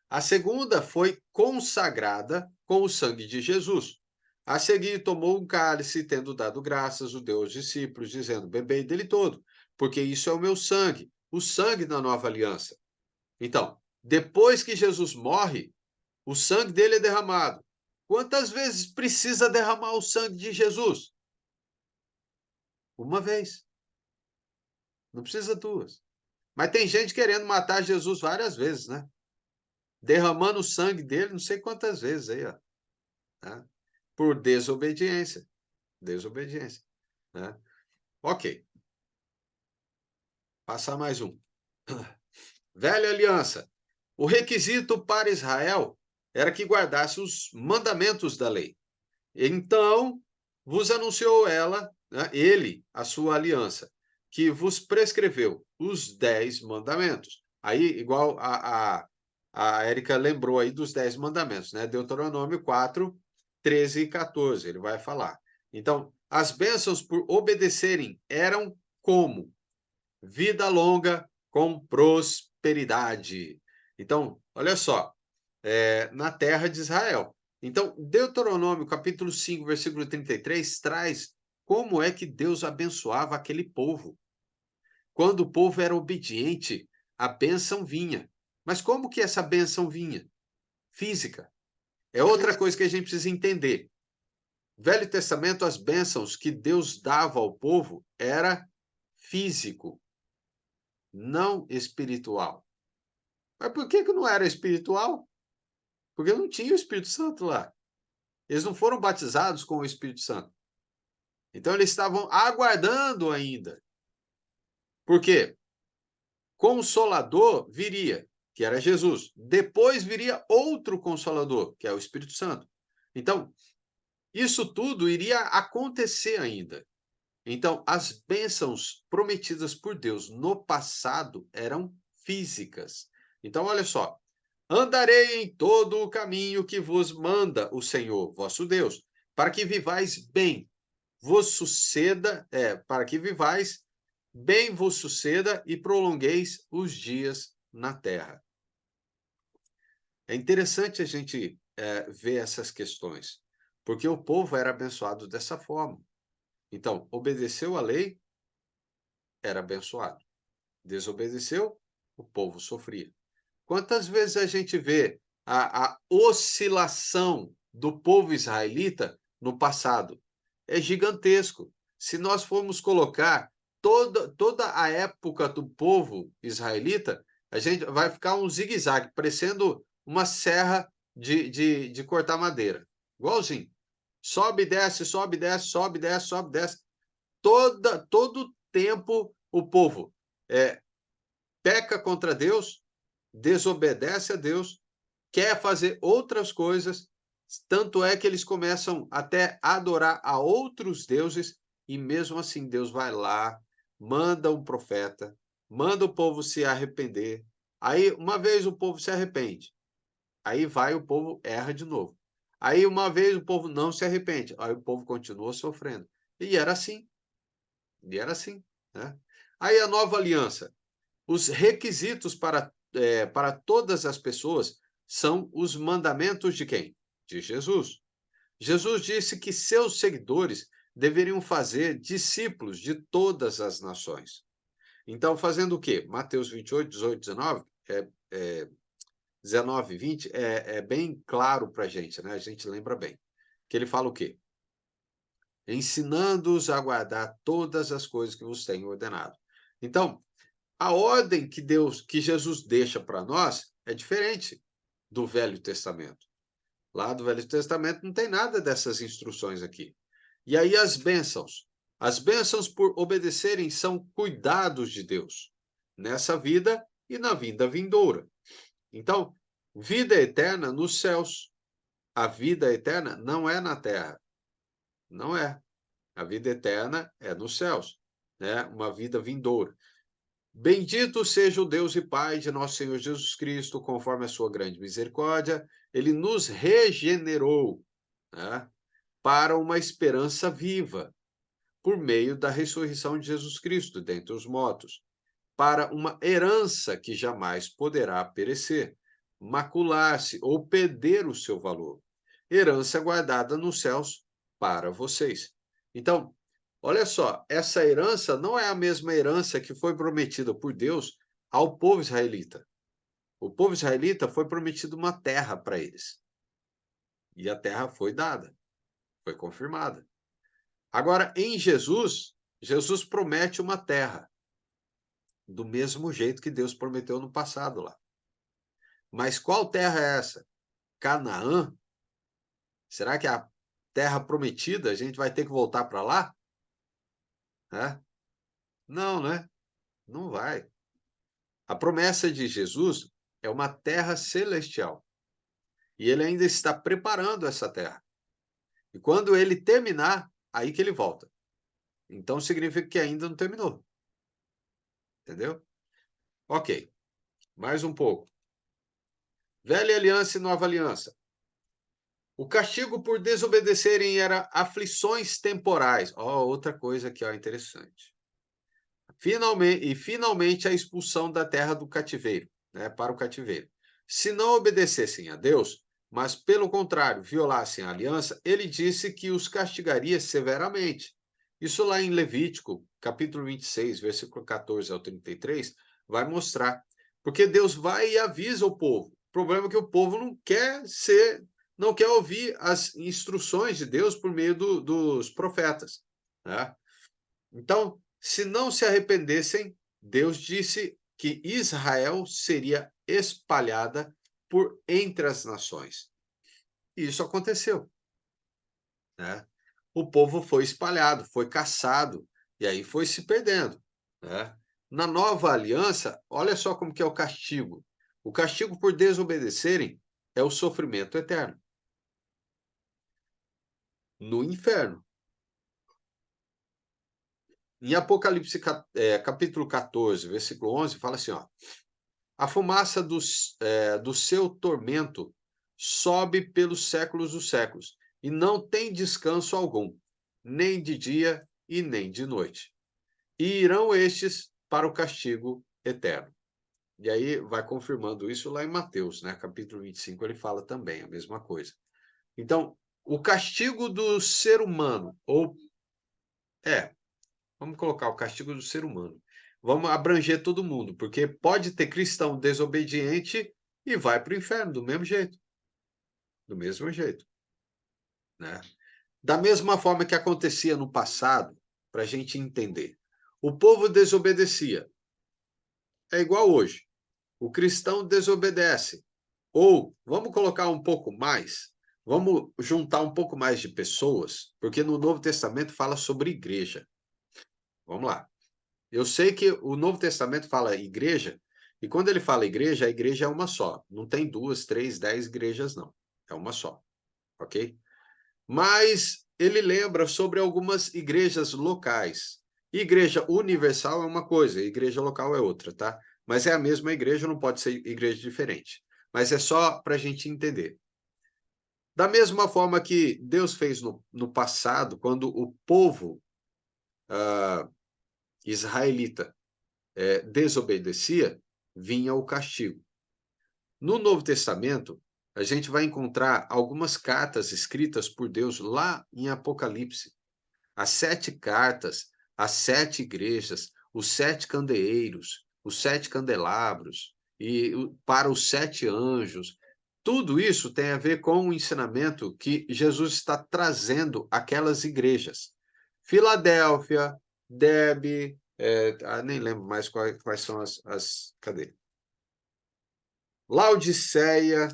A segunda foi consagrada com o sangue de Jesus. A seguir, tomou um cálice, tendo dado graças, o deu aos discípulos, dizendo, bebei dele todo, porque isso é o meu sangue, o sangue da nova aliança. Então, depois que Jesus morre, o sangue dele é derramado. Quantas vezes precisa derramar o sangue de Jesus? Uma vez. Não precisa duas. Mas tem gente querendo matar Jesus várias vezes, né? Derramando o sangue dele não sei quantas vezes aí, ó. Tá? Por desobediência. Desobediência. Né? Ok. Passar mais um. Velha aliança. O requisito para Israel era que guardasse os mandamentos da lei. Então, vos anunciou ele, a sua aliança, que vos prescreveu os 10 mandamentos. Aí, igual a Érica lembrou aí dos 10 mandamentos, né? Deuteronômio 4, 13 e 14, ele vai falar. Então, as bênçãos por obedecerem eram como? Vida longa com prosperidade. Então, olha só, na terra de Israel. Então, Deuteronômio, capítulo 5, versículo 33, traz como é que Deus abençoava aquele povo. Quando o povo era obediente, a bênção vinha. Mas como que essa bênção vinha? Física. É outra coisa que a gente precisa entender. Velho Testamento, as bênçãos que Deus dava ao povo era físico, não espiritual. Mas por que não era espiritual? Porque não tinha o Espírito Santo lá. Eles não foram batizados com o Espírito Santo. Então, eles estavam aguardando ainda. Por quê? Consolador viria, que era Jesus. Depois viria outro Consolador, que é o Espírito Santo. Então, isso tudo iria acontecer ainda. Então, as bênçãos prometidas por Deus no passado eram físicas. Então, olha só. Andarei em todo o caminho que vos manda o Senhor, vosso Deus, para que vivais bem, vos suceda, para que vivais bem vos suceda e prolongueis os dias na terra. É interessante a gente ver essas questões, porque o povo era abençoado dessa forma. Então, obedeceu a lei, era abençoado. Desobedeceu, o povo sofria. Quantas vezes a gente vê a oscilação do povo israelita no passado? é gigantesco. Se nós formos colocar toda a época do povo israelita, a gente vai ficar um zigue-zague, parecendo uma serra de cortar madeira. Igualzinho. Sobe, desce, sobe, desce, sobe, desce, sobe, desce. Todo tempo o povo peca contra Deus, desobedece a Deus, quer fazer outras coisas, tanto é que eles começam até a adorar a outros deuses, e mesmo assim Deus vai lá, manda um profeta, manda o povo se arrepender. Aí, uma vez o povo se arrepende, aí vai o povo erra de novo. Aí, uma vez o povo não se arrepende, aí o povo continua sofrendo. E era assim. E era assim, né? Aí a nova aliança. Os requisitos para todas as pessoas são os mandamentos de quem? De Jesus. Jesus disse que seus seguidores deveriam fazer discípulos de todas as nações. Então, fazendo o quê? Mateus 28, 18, 19 e 20 é bem claro para a gente, né? A gente lembra bem. Que ele fala o quê? Ensinando-os a guardar todas as coisas que vos tenho ordenado. Então, a ordem que Jesus deixa para nós é diferente do Velho Testamento. Lá do Velho Testamento não tem nada dessas instruções aqui. E aí as bênçãos. As bênçãos por obedecerem são cuidados de Deus, nessa vida e na vida vindoura. Então, vida eterna nos céus. A vida eterna não é na terra. Não é. A vida eterna é nos céus, né? Uma vida vindoura. Bendito seja o Deus e Pai de nosso Senhor Jesus Cristo, conforme a sua grande misericórdia, ele nos regenerou, né, para uma esperança viva, por meio da ressurreição de Jesus Cristo dentre os mortos, para uma herança que jamais poderá perecer, macular-se ou perder o seu valor. Herança guardada nos céus para vocês. Então, olha só, essa herança não é a mesma herança que foi prometida por Deus ao povo israelita. O povo israelita foi prometido uma terra para eles. E a terra foi dada, foi confirmada. Agora, em Jesus, Jesus promete uma terra, do mesmo jeito que Deus prometeu no passado lá. Mas qual terra é essa? Canaã? Será que é a terra prometida? A gente vai ter que voltar para lá? Não, né? Não vai. A promessa de Jesus é uma terra celestial. E ele ainda está preparando essa terra. E quando ele terminar, aí que ele volta. Então significa que ainda não terminou. Entendeu? Ok. Mais um pouco. Velha aliança e nova aliança. O castigo por desobedecerem era aflições temporais. Outra coisa que é interessante. Finalmente a expulsão da terra do cativeiro, né, para o cativeiro. Se não obedecessem a Deus, mas pelo contrário violassem a aliança, ele disse que os castigaria severamente. Isso lá em Levítico, capítulo 26, versículo 14 ao 33, vai mostrar. Porque Deus vai e avisa o povo. O problema é que o povo não quer ouvir as instruções de Deus por meio dos profetas, né? Então, se não se arrependessem, Deus disse que Israel seria espalhada por entre as nações. E isso aconteceu, né? O povo foi espalhado, foi caçado, e aí foi se perdendo, né? Na nova aliança, olha só como que é o castigo. O castigo por desobedecerem é o sofrimento eterno no inferno. Em Apocalipse capítulo 14, versículo 11, fala assim, ó: a fumaça do seu tormento sobe pelos séculos dos séculos, e não tem descanso algum, nem de dia e nem de noite. E irão estes para o castigo eterno. E aí vai confirmando isso lá em Mateus, né? Capítulo 25, ele fala também a mesma coisa. Então, o castigo do ser humano, vamos colocar o castigo do ser humano. Vamos abranger todo mundo, porque pode ter cristão desobediente e vai para o inferno do mesmo jeito. Do mesmo jeito, né? Da mesma forma que acontecia no passado, para a gente entender. O povo desobedecia. É igual hoje. O cristão desobedece. Ou, vamos colocar um pouco mais, vamos juntar um pouco mais de pessoas, porque no Novo Testamento fala sobre igreja. Vamos lá. Eu sei que o Novo Testamento fala igreja, e quando ele fala igreja, a igreja é uma só. Não tem 2, 3, 10 igrejas, não. É uma só. Ok? Mas ele lembra sobre algumas igrejas locais. Igreja universal é uma coisa, igreja local é outra, tá? Mas é a mesma igreja, não pode ser igreja diferente. Mas é só para a gente entender. Da mesma forma que Deus fez no passado, quando o povo israelita desobedecia, vinha o castigo. No Novo Testamento, a gente vai encontrar algumas cartas escritas por Deus lá em Apocalipse. As 7 cartas, as 7 igrejas, os 7 candeeiros, os 7 candelabros, e para os 7 anjos. Tudo isso tem a ver com o ensinamento que Jesus está trazendo àquelas igrejas. Filadélfia, Derbe, nem lembro mais quais são as cadê? Laodiceia,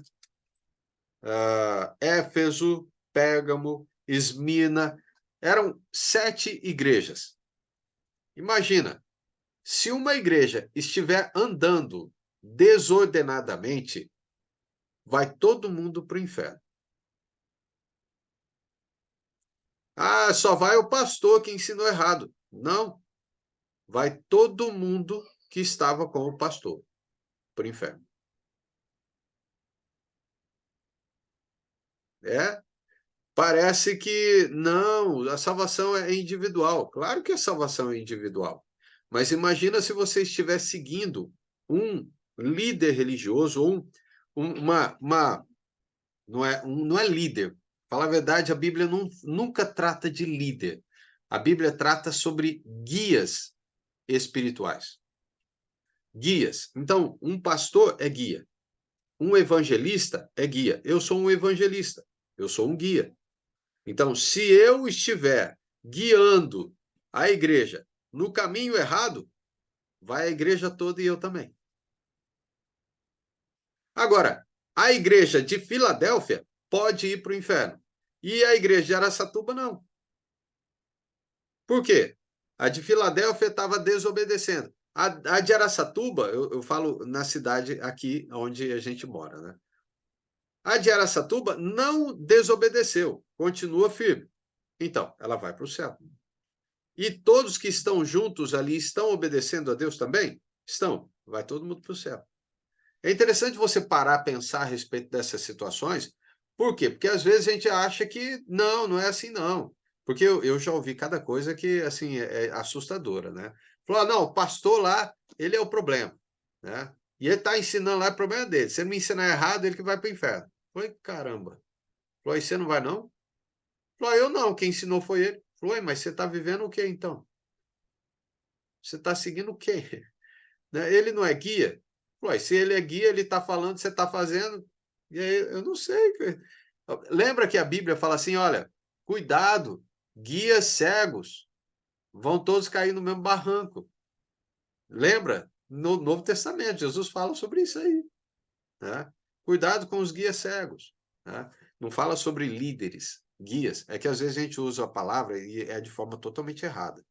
Éfeso, Pérgamo, Esmina, eram 7 igrejas. Imagina, se uma igreja estiver andando desordenadamente, vai todo mundo para o inferno. Ah, só vai o pastor que ensinou errado. Não. Vai todo mundo que estava com o pastor para o inferno. Parece que não, a salvação é individual. Claro que a salvação é individual. Mas imagina se você estiver seguindo um líder religioso ou não é líder. Falar a verdade, a Bíblia nunca trata de líder. A Bíblia trata sobre guias espirituais. Guias. Então, um pastor é guia. Um evangelista é guia. Eu sou um evangelista. Eu sou um guia. Então, se eu estiver guiando a igreja no caminho errado, vai a igreja toda e eu também. Agora, a igreja de Filadélfia pode ir para o inferno. E a igreja de Araçatuba não. Por quê? A de Filadélfia estava desobedecendo. A de Araçatuba, eu falo na cidade aqui onde a gente mora, né? A de Araçatuba não desobedeceu, continua firme. Então, ela vai para o céu. E todos que estão juntos ali estão obedecendo a Deus também? Estão. Vai todo mundo para o céu. É interessante você parar a pensar a respeito dessas situações. Por quê? Porque às vezes a gente acha que não é assim não. Porque eu já ouvi cada coisa que assim é assustadora, né? Falou, não, o pastor lá, ele é o problema, né? E ele está ensinando lá, é o problema dele. Se ele me ensinar errado, ele que vai para o inferno. Falei, caramba. Falou, e você não vai não? Falou, eu não, quem ensinou foi ele. Falou, mas você está vivendo o quê então? Você está seguindo o quê? Ele não é guia? Falou, se ele é guia, ele está falando, você está fazendo. E aí, eu não sei. Lembra que a Bíblia fala assim, olha, cuidado, guias cegos vão todos cair no mesmo barranco. Lembra? No Novo Testamento, Jesus fala sobre isso aí. Né? Cuidado com os guias cegos. Né? Não fala sobre líderes, guias. É que às vezes a gente usa a palavra e é de forma totalmente errada.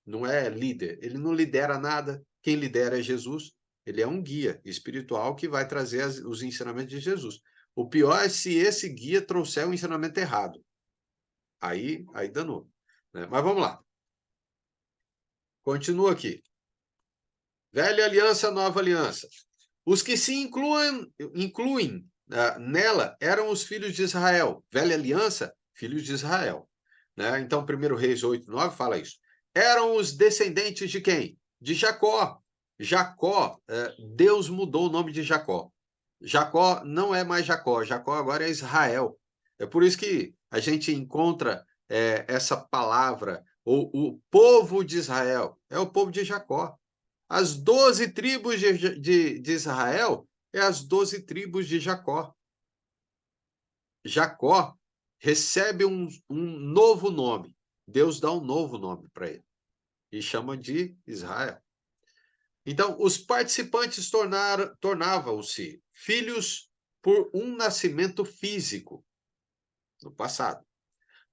Não é líder. Ele não lidera nada. Quem lidera é Jesus. Ele é um guia espiritual que vai trazer os ensinamentos de Jesus. O pior é se esse guia trouxer um ensinamento errado. Aí danou. Né? Mas vamos lá. Continua aqui. Velha aliança, nova aliança. Os que se incluem nela eram os filhos de Israel. Velha aliança, filhos de Israel. Né? Então, 1 Reis 8:9 fala isso. Eram os descendentes de quem? De Jacó. Jacó, Deus mudou o nome de Jacó. Jacó não é mais Jacó. Jacó agora é Israel. É por isso que a gente encontra essa palavra, o povo de Israel. É o povo de Jacó. As 12 tribos de Israel é as 12 tribos de Jacó. Jacó recebe um novo nome. Deus dá um novo nome para ele e chama de Israel. Então, os participantes tornavam-se filhos por um nascimento físico no passado.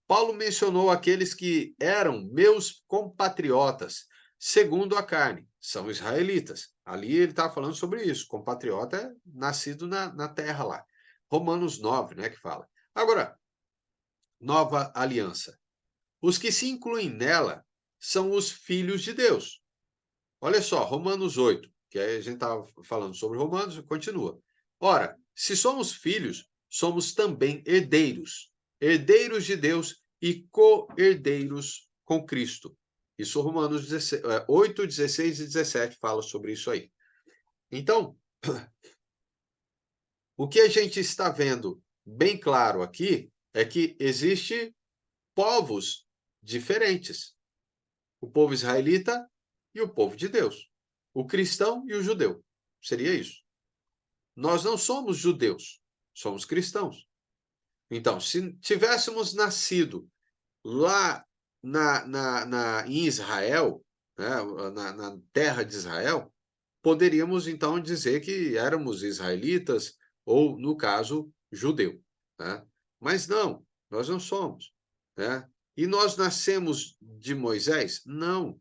Paulo mencionou aqueles que eram meus compatriotas, segundo a carne, são israelitas. Ali ele está falando sobre isso. Compatriota é nascido na terra lá. Romanos 9, né, que fala. Agora, nova aliança. Os que se incluem nela são os filhos de Deus. Olha só, Romanos 8, que aí a gente estava falando sobre Romanos, continua. Ora, se somos filhos, somos também herdeiros, herdeiros de Deus e co-herdeiros com Cristo. Isso Romanos 8, 16 e 17 fala sobre isso aí. Então, o que a gente está vendo bem claro aqui é que existe povos diferentes. O povo israelita e o povo de Deus. O cristão e o judeu. Seria isso. Nós não somos judeus, somos cristãos. Então, se tivéssemos nascido lá em Israel, né, na terra de Israel, poderíamos então dizer que éramos israelitas ou, no caso, judeu. Né? Mas não, nós não somos. Né? E nós nascemos de Moisés? Não,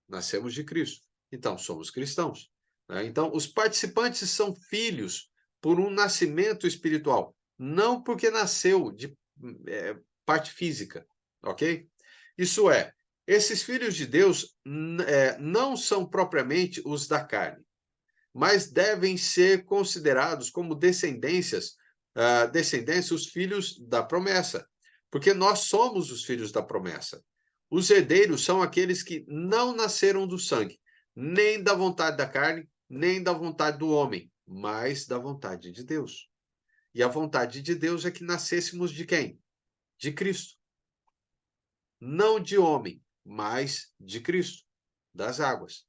nascemos de Cristo. Então, somos cristãos. Né? Então, os participantes são filhos por um nascimento espiritual, não porque nasceu de parte física, ok? Isso é, esses filhos de Deus não são propriamente os da carne, mas devem ser considerados como descendentes, os filhos da promessa, porque nós somos os filhos da promessa. Os herdeiros são aqueles que não nasceram do sangue, nem da vontade da carne, nem da vontade do homem, mas da vontade de Deus. E a vontade de Deus é que nascêssemos de quem? De Cristo. Não de homem, mas de Cristo, das águas.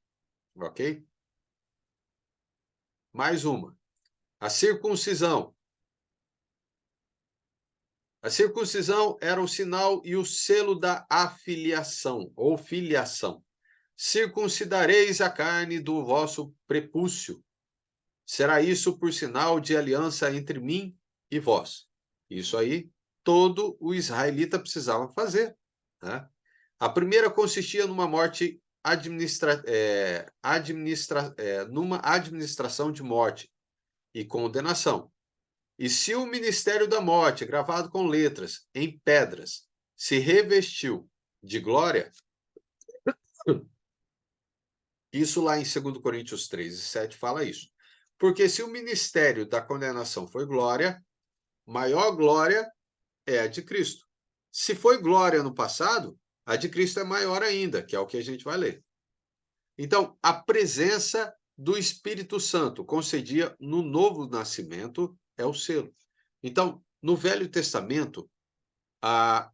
Ok? Mais uma. A circuncisão. A circuncisão era o sinal e o selo da afiliação, ou filiação. Circuncidareis a carne do vosso prepúcio. Será isso por sinal de aliança entre mim e vós. Isso aí, todo o israelita precisava fazer. Né? A primeira consistia numa morte numa administração de morte e condenação. E se o ministério da morte, gravado com letras em pedras, se revestiu de glória, isso lá em 2 Coríntios 3:7 fala isso. Porque se o ministério da condenação foi glória, maior glória é a de Cristo. Se foi glória no passado, a de Cristo é maior ainda, que é o que a gente vai ler. Então, a presença do Espírito Santo concedia no novo nascimento é o selo. Então, no Velho Testamento,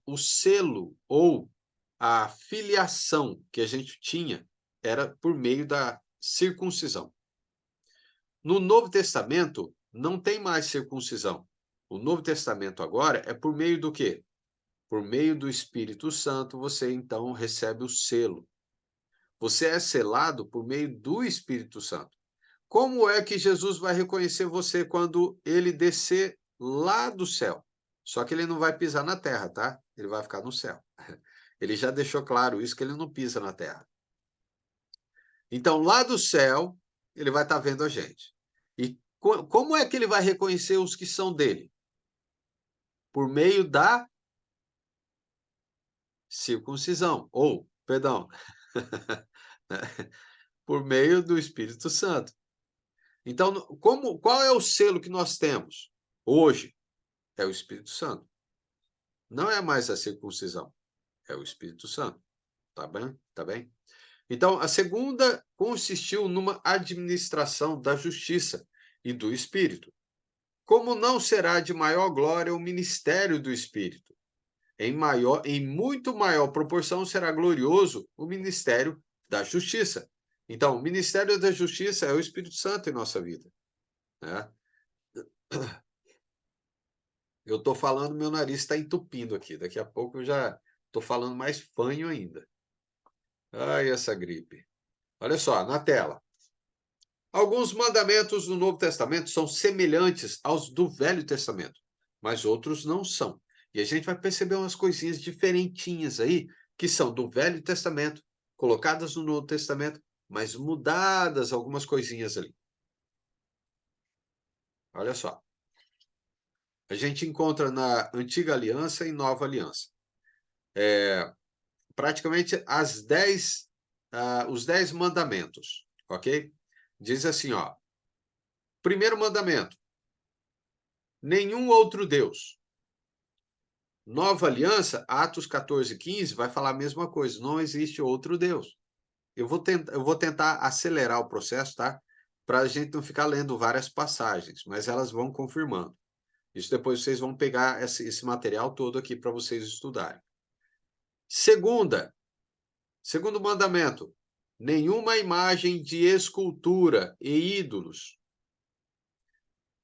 o selo ou a filiação que a gente tinha era por meio da circuncisão. No Novo Testamento, não tem mais circuncisão. O Novo Testamento agora é por meio do quê? Por meio do Espírito Santo, você então recebe o selo. Você é selado por meio do Espírito Santo. Como é que Jesus vai reconhecer você quando ele descer lá do céu? Só que ele não vai pisar na terra, tá? Ele vai ficar no céu. Ele já deixou claro isso, que ele não pisa na terra. Então, lá do céu, ele vai estar vendo a gente. E como é que ele vai reconhecer os que são dele? Por meio da circuncisão, ou, perdão, por meio do Espírito Santo. Então, qual é o selo que nós temos hoje? É o Espírito Santo. Não é mais a circuncisão, é o Espírito Santo. Tá bem? Tá bem? Então, a segunda consistiu numa administração da justiça e do Espírito. Como não será de maior glória o ministério do Espírito? Em muito maior proporção será glorioso o ministério da justiça. Então, o ministério da justiça é o Espírito Santo em nossa vida. Né? Eu estou falando, meu nariz está entupindo aqui. Daqui a pouco eu já estou falando mais fanho ainda. Ai, essa gripe. Olha só, na tela. Alguns mandamentos do Novo Testamento são semelhantes aos do Velho Testamento, mas outros não são. E a gente vai perceber umas coisinhas diferentinhas aí, que são do Velho Testamento, colocadas no Novo Testamento, mas mudadas algumas coisinhas ali. Olha só. A gente encontra na Antiga Aliança e Nova Aliança. Praticamente os 10 mandamentos, ok? Diz assim, ó. Primeiro mandamento. Nenhum outro Deus. Nova Aliança, Atos 14:15, vai falar a mesma coisa. Não existe outro Deus. Eu vou tentar acelerar o processo, tá? Para a gente não ficar lendo várias passagens, mas elas vão confirmando. Isso depois vocês vão pegar esse material todo aqui para vocês estudarem. Segundo mandamento, nenhuma imagem de escultura e ídolos.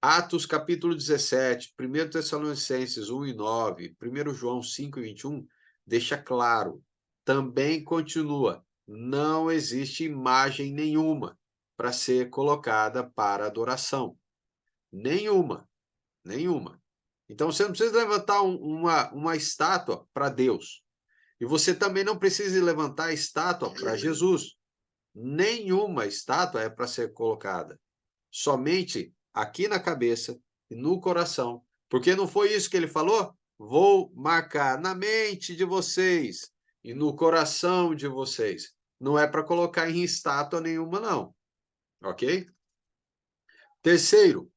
Atos capítulo 17, 1 Tessalonicenses 1 e 9, 1 João 5 e 21, deixa claro, também continua, não existe imagem nenhuma para ser colocada para adoração. Nenhuma. Então, você não precisa levantar uma estátua para Deus. E você também não precisa levantar estátua para Jesus. Nenhuma estátua é para ser colocada. Somente aqui na cabeça e no coração. Porque não foi isso que ele falou? Vou marcar na mente de vocês e no coração de vocês. Não é para colocar em estátua nenhuma, não. Ok? Terceiro,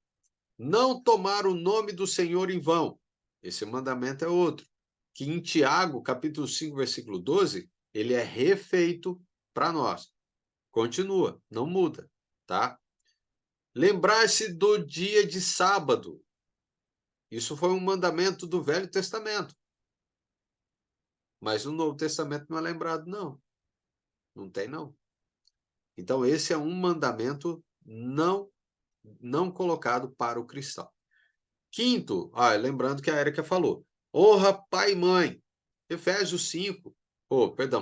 não tomar o nome do Senhor em vão. Esse mandamento é outro. Que em Tiago, capítulo 5, versículo 12, ele é refeito para nós. Continua, não muda, tá? Lembrar-se do dia de sábado. Isso foi um mandamento do Velho Testamento. Mas no Novo Testamento não é lembrado, não. Não tem, não. Então, esse é um mandamento não colocado para o cristão. Quinto, lembrando que a Érica falou, honra pai e mãe. Efésios 5,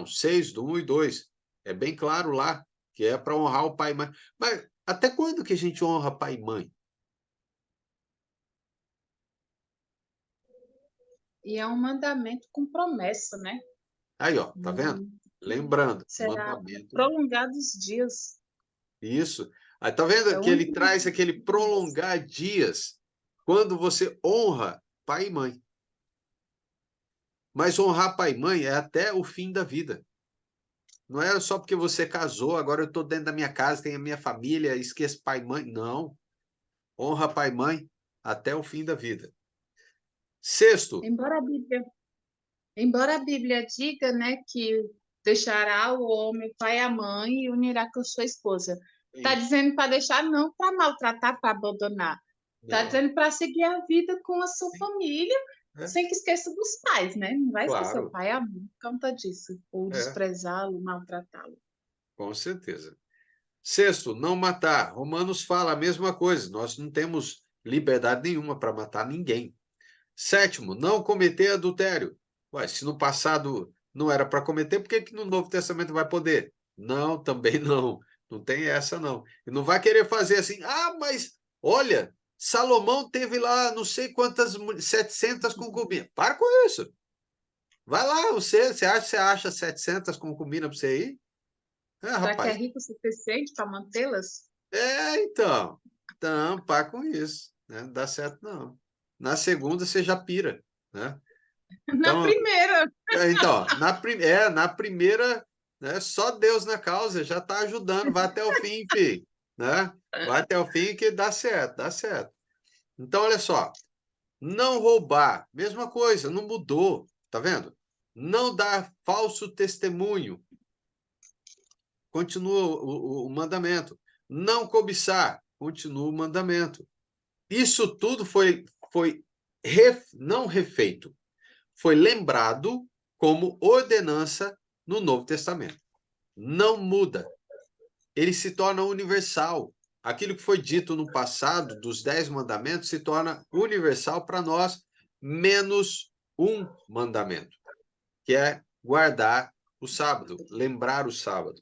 6, do 1 e 2. É bem claro lá que é para honrar o pai e mãe. Mas até quando que a gente honra pai e mãe? E é um mandamento com promessa, né? Aí, ó, tá vendo? Lembrando, Será mandamento. prolongados dias. Isso. Aí, tá vendo que ele traz aquele prolongar dias quando você honra pai e mãe. Mas honrar pai e mãe é até o fim da vida. Não é só porque você casou, agora eu estou dentro da minha casa, tenho a minha família, esqueço pai e mãe. Não. Honra pai e mãe até o fim da vida. Sexto. Embora a Bíblia diga, né, que deixará o homem, o pai e a mãe e unirá com sua esposa. Está dizendo para deixar, não para maltratar, para abandonar. Está dizendo para seguir a vida com a sua família, sem que esqueça dos pais, né? Não vai esquecer o pai e a mãe por conta disso, ou desprezá-lo, maltratá-lo. Com certeza. Sexto, não matar. Romanos fala a mesma coisa. Nós não temos liberdade nenhuma para matar ninguém. Sétimo, não cometer adultério. Ué, se no passado não era para cometer, por que no Novo Testamento vai poder? Não, também não. Não tem essa, não. E não vai querer fazer assim, mas olha, Salomão teve lá não sei quantas, 700 concubinas. Para com isso. Vai lá, você acha 700 concubinas para você ir? Será que é rico o suficiente para mantê-las? Então. Não, para com isso. Né? Não dá certo, não. Na segunda, você já pira. Né? Então, na primeira. Então, na primeira, né, só Deus na causa já está ajudando. Vai até o fim, filho. Né? Vai até o fim que dá certo, dá certo. Então, olha só. Não roubar. Mesma coisa, não mudou. Tá vendo? Não dar falso testemunho. Continua o mandamento. Não cobiçar, continua o mandamento. Isso tudo foi não refeito, foi lembrado como ordenança no Novo Testamento. Não muda. Ele se torna universal. Aquilo que foi dito no passado, dos 10 mandamentos, se torna universal para nós, menos um mandamento, que é guardar o sábado, lembrar o sábado.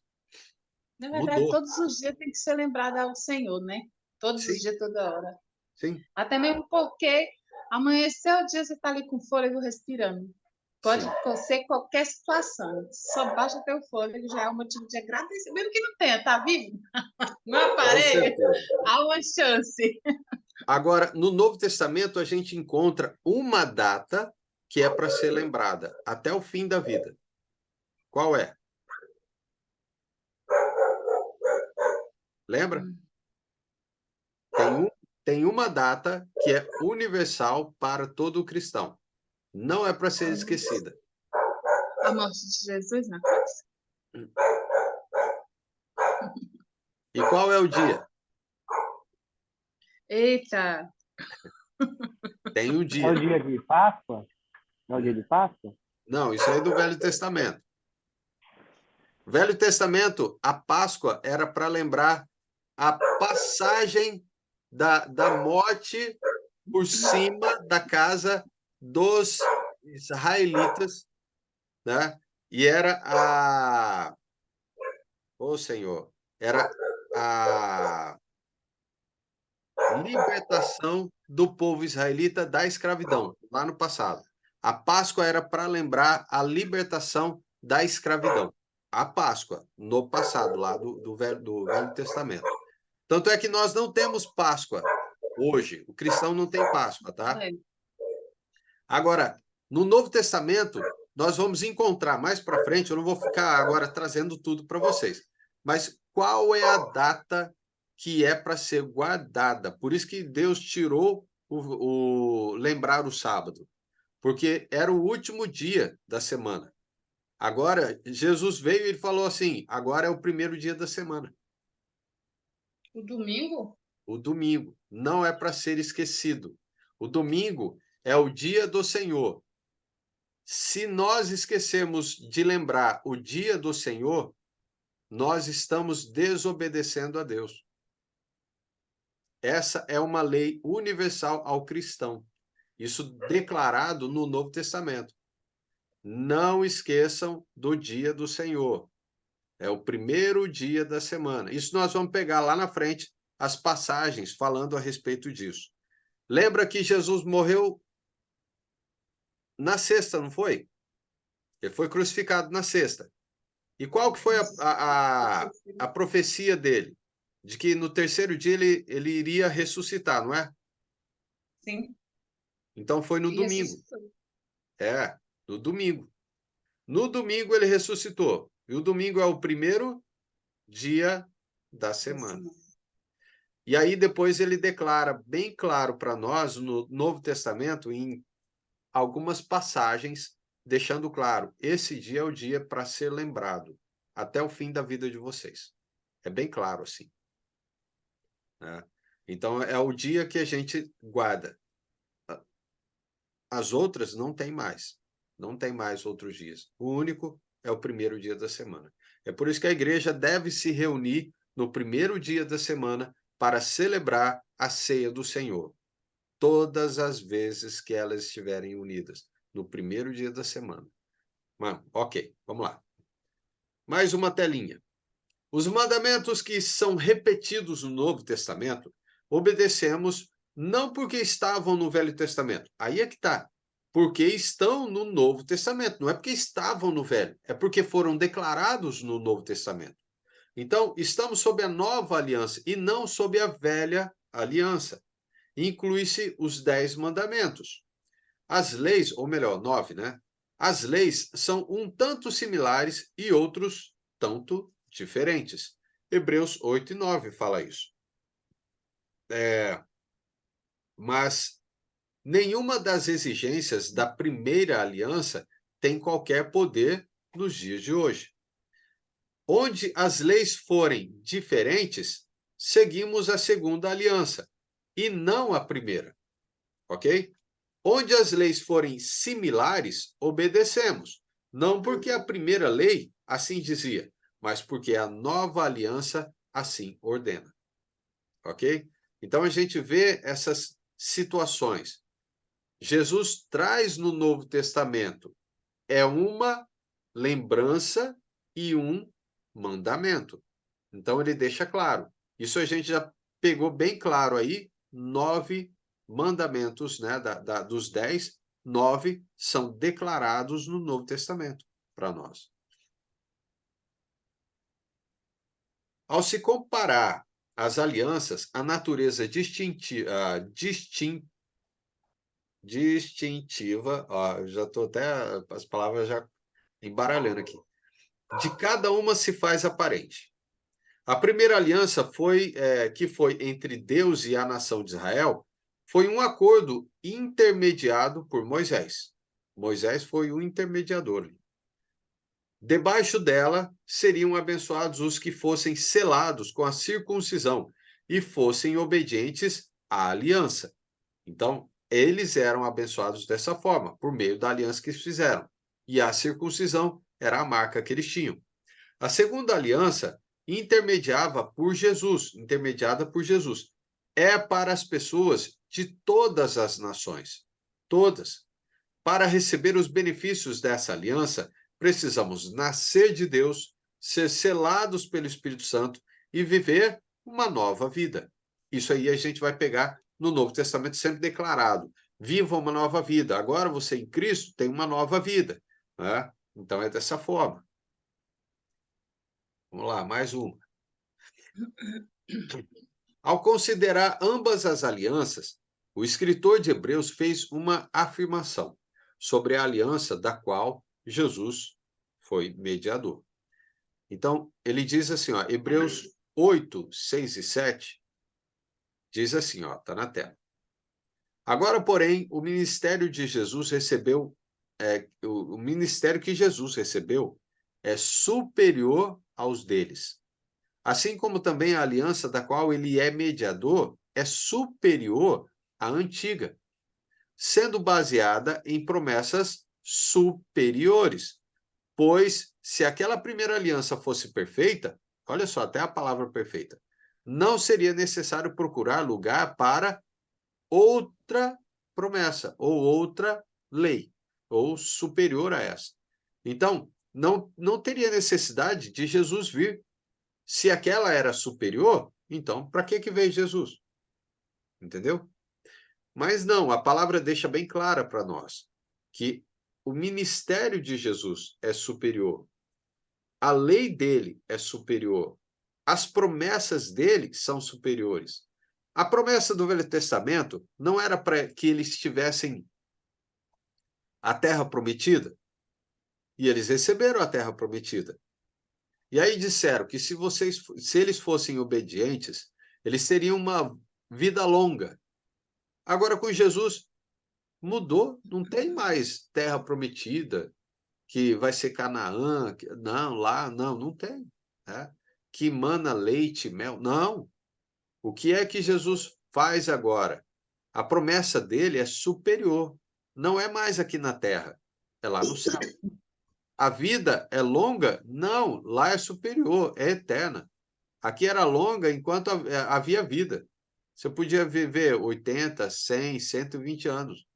Na verdade, todos os dias tem que ser lembrado ao Senhor, né? Todos Sim. os dias, toda hora. Sim. Até mesmo porque amanheceu o dia, você está ali com fôlego respirando. Pode ser qualquer situação. Só basta ter o fôlego, já é um motivo de agradecer. Mesmo que não tenha, tá vivo? No aparelho, há uma chance. Agora, no Novo Testamento, a gente encontra uma data que é para ser lembrada até o fim da vida. Qual é? Lembra? Tem uma data que é universal para todo cristão. Não é para ser esquecida. A morte de Jesus na cruz. E qual é o dia? Eita! Tem um É dia. o dia de Páscoa? É o dia de Páscoa? Não, isso aí é do Velho Testamento. Velho Testamento, a Páscoa era para lembrar a passagem da morte por cima da casa dos israelitas, né? E era Senhor, era a libertação do povo israelita da escravidão, lá no passado. A Páscoa era para lembrar a libertação da escravidão. A Páscoa, no passado, lá do Velho Testamento. Tanto é que nós não temos Páscoa hoje. O cristão não tem Páscoa, tá? Agora, no Novo Testamento, nós vamos encontrar mais para frente, eu não vou ficar agora trazendo tudo para vocês, mas qual é a data que é para ser guardada? Por isso que Deus tirou lembrar o sábado, porque era o último dia da semana. Agora, Jesus veio e ele falou assim, agora é o primeiro dia da semana. O domingo? O domingo não é para ser esquecido. O domingo é o dia do Senhor. Se nós esquecermos de lembrar o dia do Senhor, nós estamos desobedecendo a Deus. Essa é uma lei universal ao cristão. Isso declarado no Novo Testamento. Não esqueçam do dia do Senhor. É o primeiro dia da semana. Isso nós vamos pegar lá na frente as passagens falando a respeito disso. Lembra que Jesus morreu na sexta, não foi? Ele foi crucificado na sexta. E qual que foi a profecia dele? De que no terceiro dia ele iria ressuscitar, não é? Sim. Então foi no domingo. No domingo. No domingo ele ressuscitou. E o domingo é o primeiro dia da semana. E aí depois ele declara bem claro para nós, no Novo Testamento, em algumas passagens, deixando claro, esse dia é o dia para ser lembrado, até o fim da vida de vocês. É bem claro assim. Né? Então, é o dia que a gente guarda. As outras não tem mais. Não tem mais outros dias. O único é o primeiro dia da semana. É por isso que a igreja deve se reunir no primeiro dia da semana para celebrar a ceia do Senhor. Todas as vezes que elas estiverem unidas, no primeiro dia da semana. Ok, vamos lá. Mais uma telinha. Os mandamentos que são repetidos no Novo Testamento, obedecemos não porque estavam no Velho Testamento. Aí é que está. Porque estão no Novo Testamento. Não é porque estavam no Velho, é porque foram declarados no Novo Testamento. Então, estamos sob a nova aliança e não sob a velha aliança. Inclui-se os 10 mandamentos. As leis, ou melhor, 9, né? As leis são um tanto similares e outros tanto diferentes. Hebreus 8 e 9 fala isso. Mas nenhuma das exigências da primeira aliança tem qualquer poder nos dias de hoje. Onde as leis forem diferentes, seguimos a segunda aliança e não a primeira. Ok? Onde as leis forem similares, obedecemos. Não porque a primeira lei assim dizia, mas porque a nova aliança assim ordena. Ok? Então a gente vê essas situações. Jesus traz no Novo Testamento é uma lembrança e um mandamento. Então, ele deixa claro. Isso a gente já pegou bem claro aí, 9 mandamentos, né, dos 10, 9 são declarados no Novo Testamento para nós. Ao se comparar as alianças, a natureza distintiva, ó, já estou até, as palavras já embaralhando aqui, de cada uma se faz aparente. A primeira aliança que foi entre Deus e a nação de Israel, foi um acordo intermediado por Moisés. Moisés foi o intermediador. Debaixo dela seriam abençoados os que fossem selados com a circuncisão e fossem obedientes à aliança. Então, eles eram abençoados dessa forma, por meio da aliança que eles fizeram. E a circuncisão era a marca que eles tinham. A segunda aliança intermediada por Jesus. É para as pessoas de todas as nações. Todas. Para receber os benefícios dessa aliança, precisamos nascer de Deus, ser selados pelo Espírito Santo e viver uma nova vida. Isso aí a gente vai pegar no Novo Testamento sempre declarado. Viva uma nova vida. Agora você em Cristo tem uma nova vida. Né? Então é dessa forma. Vamos lá, mais uma. Ao considerar ambas as alianças, o escritor de Hebreus fez uma afirmação sobre a aliança da qual Jesus foi mediador. Então, ele diz assim, ó, Hebreus 8, 6 e 7, diz assim, ó, está na tela. Agora, porém, o ministério que Jesus recebeu é superior aos deles. Assim como também a aliança da qual ele é mediador é superior à antiga, sendo baseada em promessas superiores. Pois, se aquela primeira aliança fosse perfeita, olha só, até a palavra perfeita, não seria necessário procurar lugar para outra promessa, ou outra lei, ou superior a essa. Então, não teria necessidade de Jesus vir. Se aquela era superior, então, para que veio Jesus? Entendeu? Mas não, a palavra deixa bem clara para nós que o ministério de Jesus é superior, a lei dele é superior, as promessas dele são superiores. A promessa do Velho Testamento não era para que eles tivessem a terra prometida, e eles receberam a terra prometida. E aí disseram que se eles fossem obedientes, eles teriam uma vida longa. Agora, com Jesus, mudou, não tem mais terra prometida, que vai ser Canaã, não tem. Né? Que mana leite e mel, não. O que é que Jesus faz agora? A promessa dele é superior, não é mais aqui na terra, é lá no céu. A vida é longa? Não, lá é superior, é eterna. Aqui era longa enquanto havia vida. Você podia viver 80, 100, 120 anos.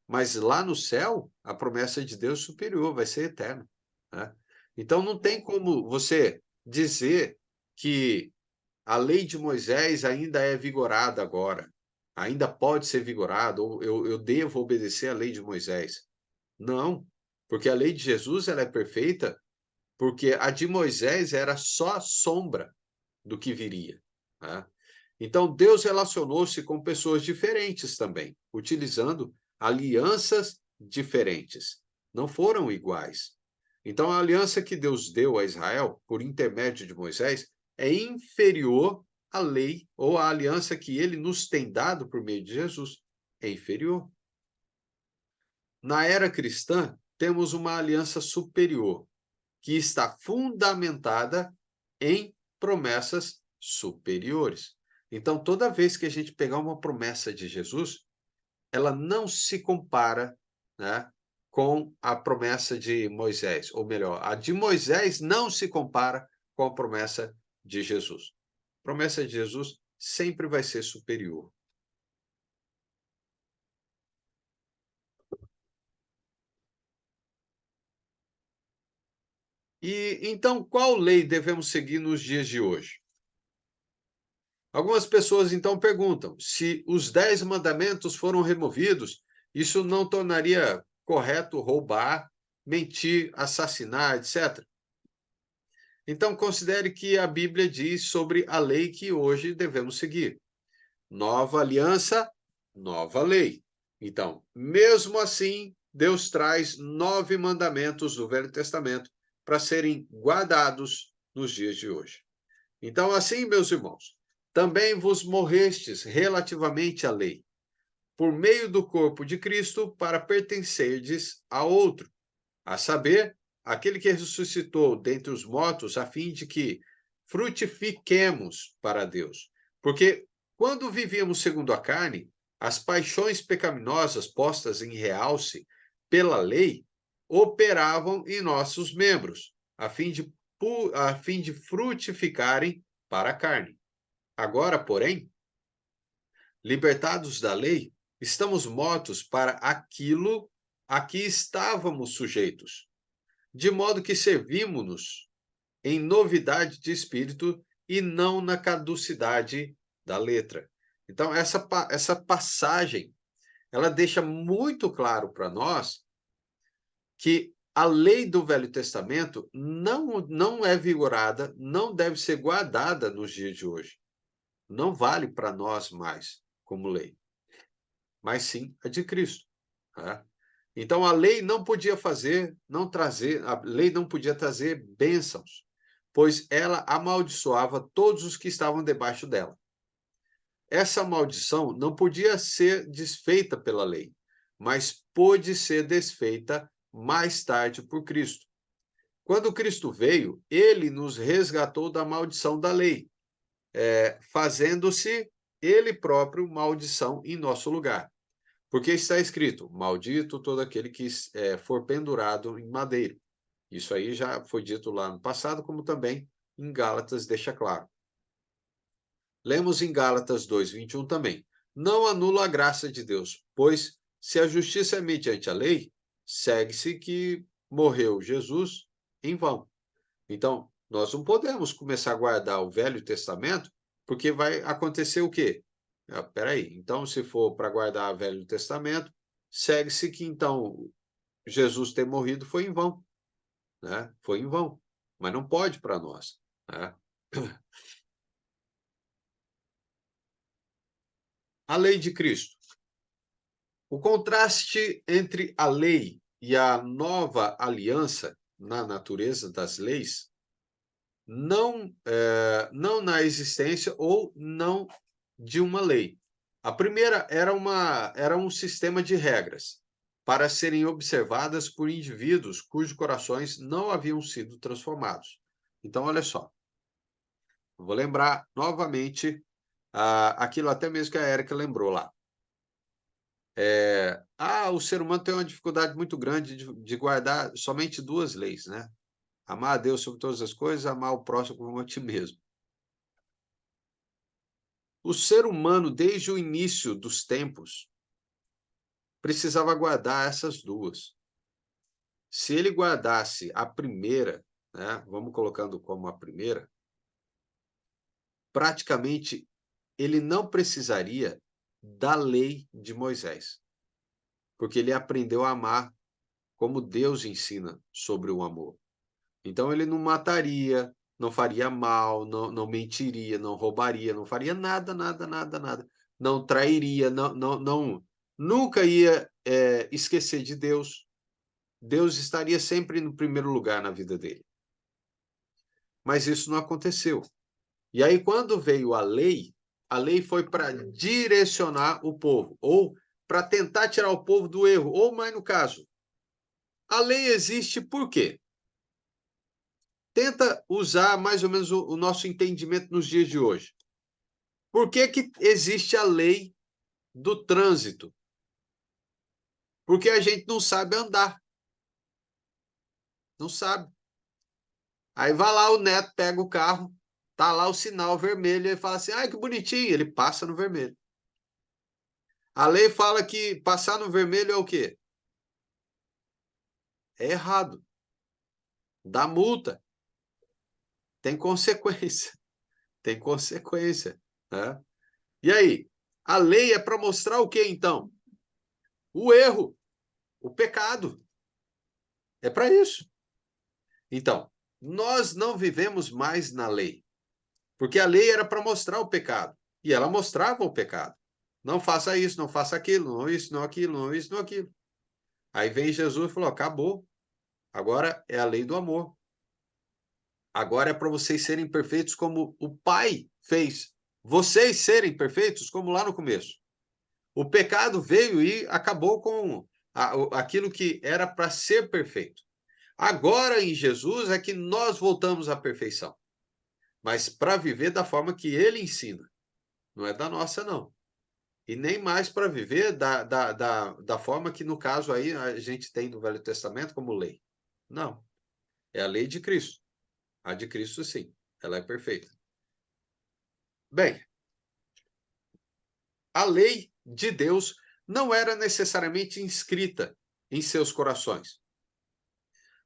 Mas lá no céu, a promessa de Deus é superior, vai ser eterna. Né? Então, não tem como você dizer que a lei de Moisés ainda é vigorada agora. Ainda pode ser vigorada, ou eu devo obedecer à lei de Moisés. Não, porque a lei de Jesus ela é perfeita, porque a de Moisés era só a sombra do que viria. Né? Então, Deus relacionou-se com pessoas diferentes também, utilizando alianças diferentes. Não foram iguais. Então, a aliança que Deus deu a Israel, por intermédio de Moisés, é inferior à lei ou à aliança que ele nos tem dado por meio de Jesus. É inferior. Na era cristã, temos uma aliança superior, que está fundamentada em promessas superiores. Então, toda vez que a gente pegar uma promessa de Jesus, ela não se compara, né, com a promessa de Moisés, ou melhor, a de Moisés não se compara com a promessa de Jesus. A promessa de Jesus sempre vai ser superior. E então, qual lei devemos seguir nos dias de hoje? Algumas pessoas então perguntam se os 10 mandamentos foram removidos, isso não tornaria correto roubar, mentir, assassinar, etc. Então, considere que a Bíblia diz sobre a lei que hoje devemos seguir. Nova aliança, nova lei. Então, mesmo assim, Deus traz 9 mandamentos do Velho Testamento para serem guardados nos dias de hoje. Então, assim, meus irmãos, também vos morrestes relativamente à lei, por meio do corpo de Cristo, para pertencerdes a outro, a saber, aquele que ressuscitou dentre os mortos, a fim de que frutifiquemos para Deus. Porque quando vivíamos segundo a carne, as paixões pecaminosas postas em realce pela lei operavam em nossos membros, a fim de frutificarem para a carne. Agora, porém, libertados da lei, estamos mortos para aquilo a que estávamos sujeitos, de modo que servimos-nos em novidade de espírito e não na caducidade da letra. Então, essa passagem, ela deixa muito claro para nós que a lei do Velho Testamento não é vigorada, não deve ser guardada nos dias de hoje. Não vale para nós mais como lei, mas sim a de Cristo. Tá? Então a lei não podia a lei não podia trazer bênçãos, pois ela amaldiçoava todos os que estavam debaixo dela. Essa maldição não podia ser desfeita pela lei, mas pôde ser desfeita mais tarde por Cristo. Quando Cristo veio, ele nos resgatou da maldição da lei, fazendo-se ele próprio maldição em nosso lugar. Porque está escrito, maldito todo aquele que for pendurado em madeiro. Isso aí já foi dito lá no passado, como também em Gálatas deixa claro. Lemos em Gálatas 2:21 também. Não anula a graça de Deus, pois se a justiça é mediante a lei, segue-se que morreu Jesus em vão. Então, nós não podemos começar a guardar o Velho Testamento, porque vai acontecer o quê? Peraí, então se for para guardar o Velho Testamento, segue-se que então Jesus ter morrido foi em vão, né? Foi em vão, mas não pode para nós, né? A lei de Cristo. O contraste entre a lei e a nova aliança na natureza das leis, não na existência ou não de uma lei. A primeira era um sistema de regras para serem observadas por indivíduos cujos corações não haviam sido transformados. Então, olha só, vou lembrar novamente aquilo até mesmo que a Érica lembrou lá. O ser humano tem uma dificuldade muito grande de guardar somente 2 leis, né? Amar a Deus sobre todas as coisas, amar o próximo como a ti mesmo. O ser humano, desde o início dos tempos, precisava guardar essas 2. Se ele guardasse a primeira, né, vamos colocando como a primeira, praticamente ele não precisaria da lei de Moisés, porque ele aprendeu a amar como Deus ensina sobre o amor. Então ele não mataria, não faria mal, não mentiria, não roubaria, não faria nada, nada, nada, nada. Não trairia, nunca ia esquecer de Deus. Deus estaria sempre no primeiro lugar na vida dele. Mas isso não aconteceu. E aí, quando veio a lei foi para direcionar o povo, ou para tentar tirar o povo do erro, ou mais no caso, a lei existe por quê? Tenta usar mais ou menos o nosso entendimento nos dias de hoje. Por que existe a lei do trânsito? Porque a gente não sabe andar. Não sabe. Aí vai lá o neto, pega o carro, tá lá o sinal vermelho, ele fala assim, ai, que bonitinho, ele passa no vermelho. A lei fala que passar no vermelho é o quê? É errado. dá multa. Tem consequência. Tem consequência. Né? E aí? A lei é para mostrar o quê, então? O erro, o pecado. É para isso. Então, nós não vivemos mais na lei, porque a lei era para mostrar o pecado, e ela mostrava o pecado. Não faça isso, não faça aquilo, não isso, não aquilo, não isso, não aquilo. Aí vem Jesus e falou, acabou. Agora é a lei do amor. Agora é para vocês serem perfeitos como o Pai fez. Vocês serem perfeitos como lá no começo. O pecado veio e acabou com aquilo que era para ser perfeito. Agora, em Jesus, é que nós voltamos à perfeição. Mas para viver da forma que ele ensina. Não é da nossa, não. E nem mais para viver da forma que, no caso, aí a gente tem do Velho Testamento como lei. Não. É a lei de Cristo. A de Cristo, sim. Ela é perfeita. Bem, a lei de Deus não era necessariamente inscrita em seus corações.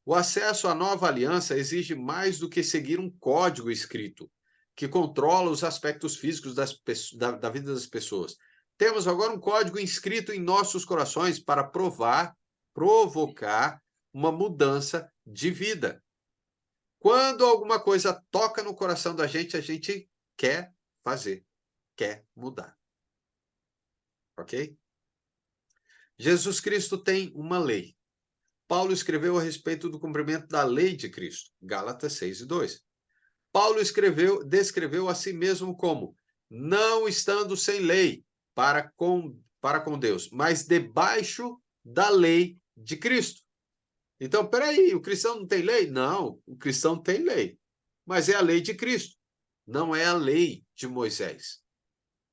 O acesso à nova aliança exige mais do que seguir um código escrito, que controla os aspectos físicos da vida das pessoas. Temos agora um código inscrito em nossos corações para provocar uma mudança de vida. Quando alguma coisa toca no coração da gente, a gente quer fazer, quer mudar. Ok? Jesus Cristo tem uma lei. Paulo escreveu a respeito do cumprimento da lei de Cristo, Gálatas 6:2. Paulo descreveu a si mesmo como não estando sem lei para com Deus, mas debaixo da lei de Cristo. Então, peraí, o cristão não tem lei? Não, o cristão tem lei, mas é a lei de Cristo, não é a lei de Moisés.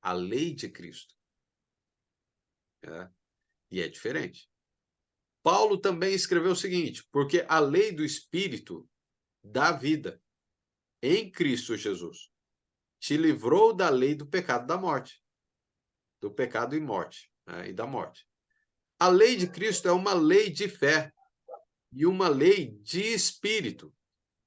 A lei de Cristo. E é diferente. Paulo também escreveu o seguinte, porque a lei do Espírito da vida em Cristo Jesus te livrou da lei do pecado da morte, do pecado e morte, né, e da morte. A lei de Cristo é uma lei de fé e uma lei de Espírito.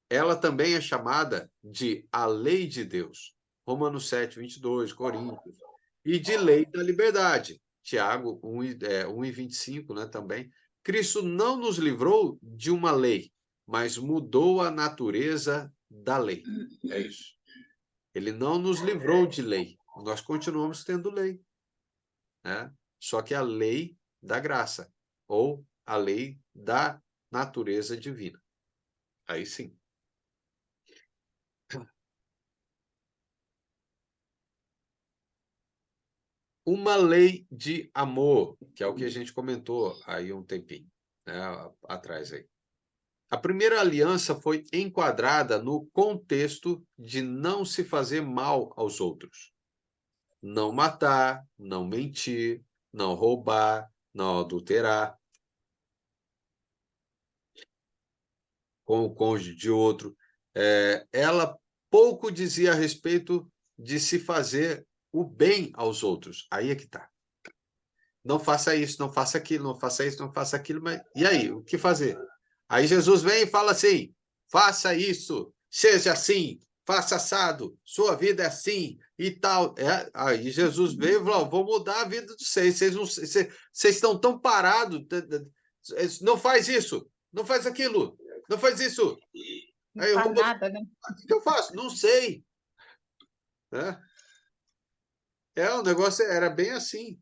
Ela também é chamada de a lei de Deus, Romanos 7:22, Coríntios, e de lei da liberdade, Tiago 1:25, né, também. Cristo não nos livrou de uma lei, mas mudou a natureza da lei. É isso. Ele não nos livrou de lei. Nós continuamos tendo lei. Né? Só que a lei da graça, ou a lei da natureza divina. Aí sim. Uma lei de amor, que é o que a gente comentou aí um tempinho, né, atrás aí. A primeira aliança foi enquadrada no contexto de não se fazer mal aos outros. Não matar, não mentir, não roubar, não adulterar com o cônjuge de outro. Ela pouco dizia a respeito de se fazer o bem aos outros. Aí é que está. Não faça isso, não faça aquilo, não faça isso, não faça aquilo. Mas e aí, o que fazer? Aí Jesus vem e fala assim, faça isso, seja assim, faça assado, sua vida é assim e tal. Aí Jesus veio e falou, vou mudar a vida de vocês. Vocês estão tão parados, não faz isso, não faz aquilo, não faz isso. Aí Não faz nada, né? O que eu faço? Não sei. O negócio era bem assim.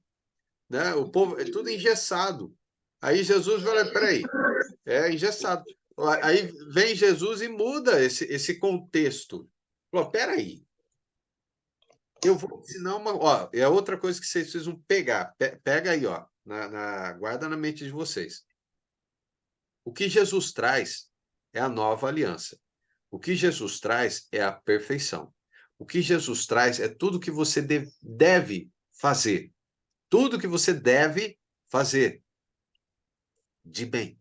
Né? O povo é tudo engessado. Aí Jesus fala, peraí, é engessado. Aí vem Jesus e muda esse contexto. Falou, peraí, eu vou ensinar uma... Ó, é outra coisa que vocês precisam pegar. Pega aí, ó, guarda na mente de vocês. O que Jesus traz é a nova aliança. O que Jesus traz é a perfeição. O que Jesus traz é tudo que você deve fazer. Tudo que você deve fazer de bem.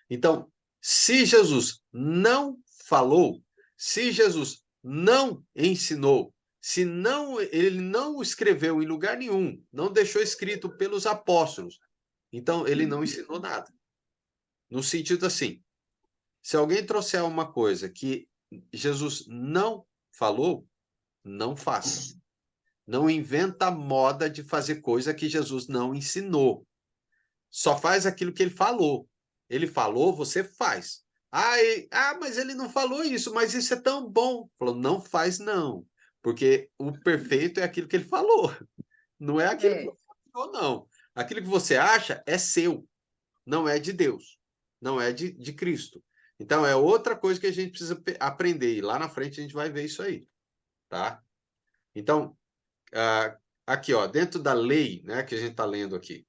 Então, se Jesus não falou, se Jesus não ensinou, se não, ele não escreveu em lugar nenhum, não deixou escrito pelos apóstolos, então ele não ensinou nada. No sentido assim, Se alguém trouxer uma coisa que Jesus não falou, não faça. Não inventa moda de fazer coisa que Jesus não ensinou. Só faz aquilo que ele falou. Ele falou, você faz. Mas ele não falou isso, mas isso é tão bom. Falou, não faz não. Porque o perfeito é aquilo que ele falou. Não é aquilo que você falou, não. Aquilo que você acha é seu. Não é de Deus. Não é de Cristo. Então, é outra coisa que a gente precisa aprender. E lá na frente a gente vai ver isso aí. Tá? Então, aqui, ó, dentro da lei, né, que a gente está lendo aqui.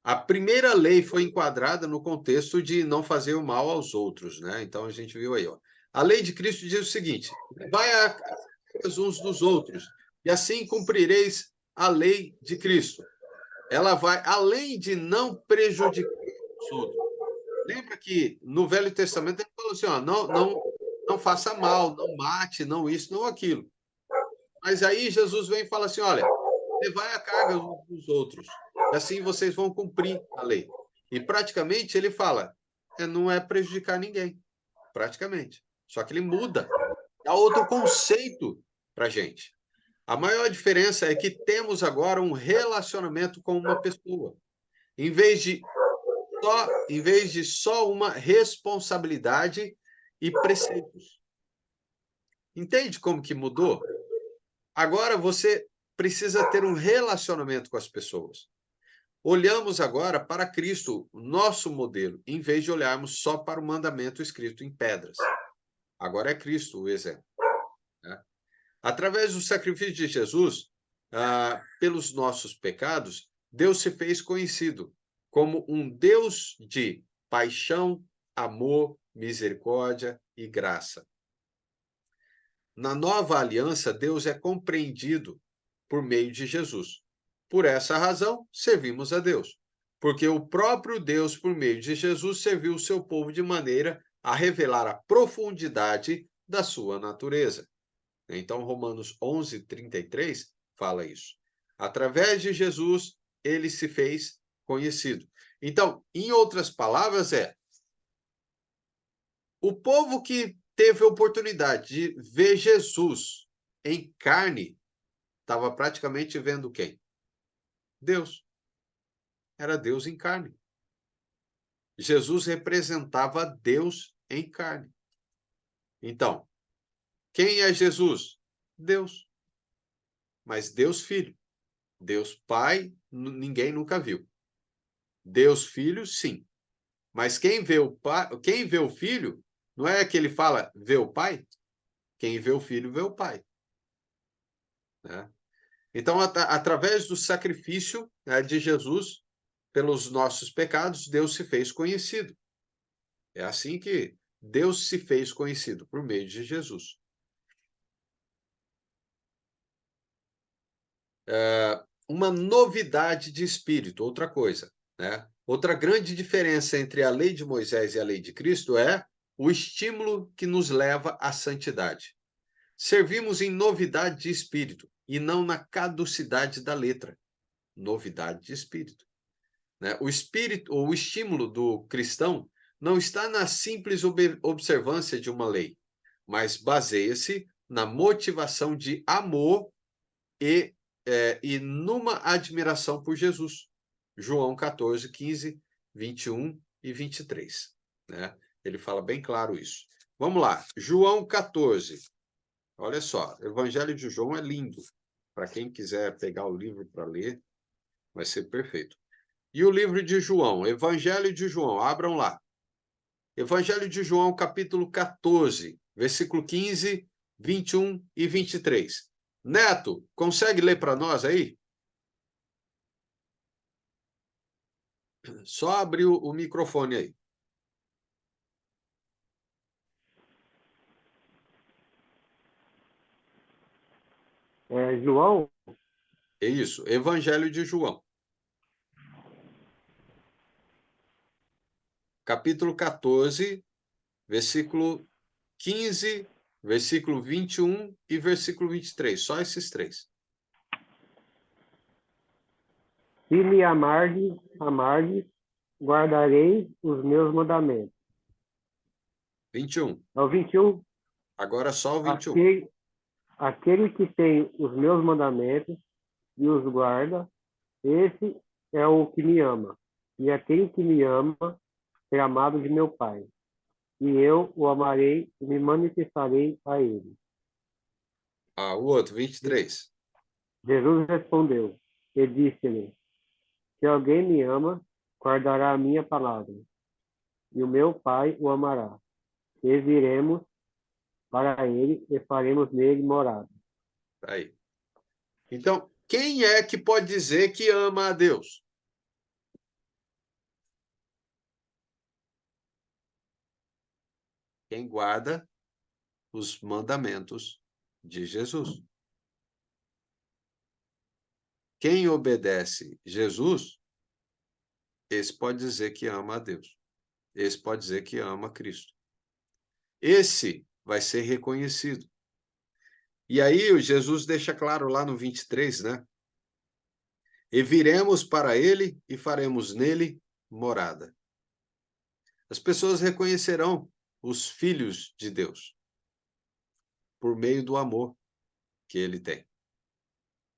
A primeira lei foi enquadrada no contexto de não fazer o mal aos outros, né? Então a gente viu aí, ó. A lei de Cristo diz o seguinte: vai a uns dos outros, e assim cumprireis a lei de Cristo. Ela vai além de não prejudicar os outros. Lembra que no Velho Testamento ele falou assim, ó, não faça mal, não mate, não isso, não aquilo. Mas aí Jesus vem e fala assim, olha, levai a carga uns dos outros, e assim vocês vão cumprir a lei. E praticamente ele fala, não é prejudicar ninguém, praticamente. Só que ele muda, dá outro conceito para a gente. A maior diferença é que temos agora um relacionamento com uma pessoa, em vez de só uma responsabilidade e preceitos. Entende como que mudou? Agora você precisa ter um relacionamento com as pessoas. Olhamos agora para Cristo, nosso modelo, em vez de olharmos só para o mandamento escrito em pedras. Agora é Cristo o exemplo. Né? Através do sacrifício de Jesus, pelos nossos pecados, Deus se fez conhecido como um Deus de paixão, amor, misericórdia e graça. Na nova aliança, Deus é compreendido por meio de Jesus. Por essa razão, servimos a Deus, porque o próprio Deus, por meio de Jesus, serviu o seu povo de maneira a revelar a profundidade da sua natureza. Então, Romanos 11:33 fala isso. Através de Jesus, ele se fez conhecido. Então, em outras palavras, o povo que teve a oportunidade de ver Jesus em carne estava praticamente vendo quem? Deus. Era Deus em carne. Jesus representava Deus em carne. Então, quem é Jesus? Deus. Mas Deus Filho. Deus Pai, ninguém nunca viu. Deus Filho, sim. Mas quem vê o pai, quem vê o Filho, não é que ele fala vê o Pai? Quem vê o Filho, vê o Pai. Né? Então, através do sacrifício, né, de Jesus, pelos nossos pecados, Deus se fez conhecido. É assim que Deus se fez conhecido, por meio de Jesus. Uma novidade de espírito, outra coisa. Né? Outra grande diferença entre a lei de Moisés e a lei de Cristo é o estímulo que nos leva à santidade. Servimos em novidade de espírito e não na caducidade da letra. Novidade de espírito. Né? O espírito, ou o estímulo do cristão não está na simples observância de uma lei, mas baseia-se na motivação de amor e numa admiração por Jesus. João 14, 15, 21 e 23. Né? Ele fala bem claro isso. Vamos lá, João 14. Olha só, o Evangelho de João é lindo. Para quem quiser pegar o livro para ler, vai ser perfeito. E o livro de João, Evangelho de João, abram lá. Evangelho de João, capítulo 14, versículo 15, 21 e 23. Neto, consegue ler para nós aí? Só abrir o microfone aí. João, É isso, Evangelho de João. Capítulo 14, versículo 15, versículo 21 e versículo 23. Só esses três. se me amardes, guardareis os meus mandamentos. 21. É o 21. Agora só o 21. Aquele que tem os meus mandamentos e os guarda, esse é o que me ama. E aquele que me ama será amado de meu Pai. E eu o amarei e me manifestarei a ele. O outro, 23. Jesus respondeu e disse-lhe: Se alguém me ama, guardará a minha palavra, e o meu Pai o amará. E viremos para ele e faremos nele morada. Aí. Então, quem é que pode dizer que ama a Deus? Quem guarda os mandamentos de Jesus. Quem obedece Jesus, esse pode dizer que ama a Deus. Esse pode dizer que ama Cristo. Esse vai ser reconhecido. E aí o Jesus deixa claro lá no 23, né? E viremos para ele e faremos nele morada. As pessoas reconhecerão os filhos de Deus por meio do amor que ele tem,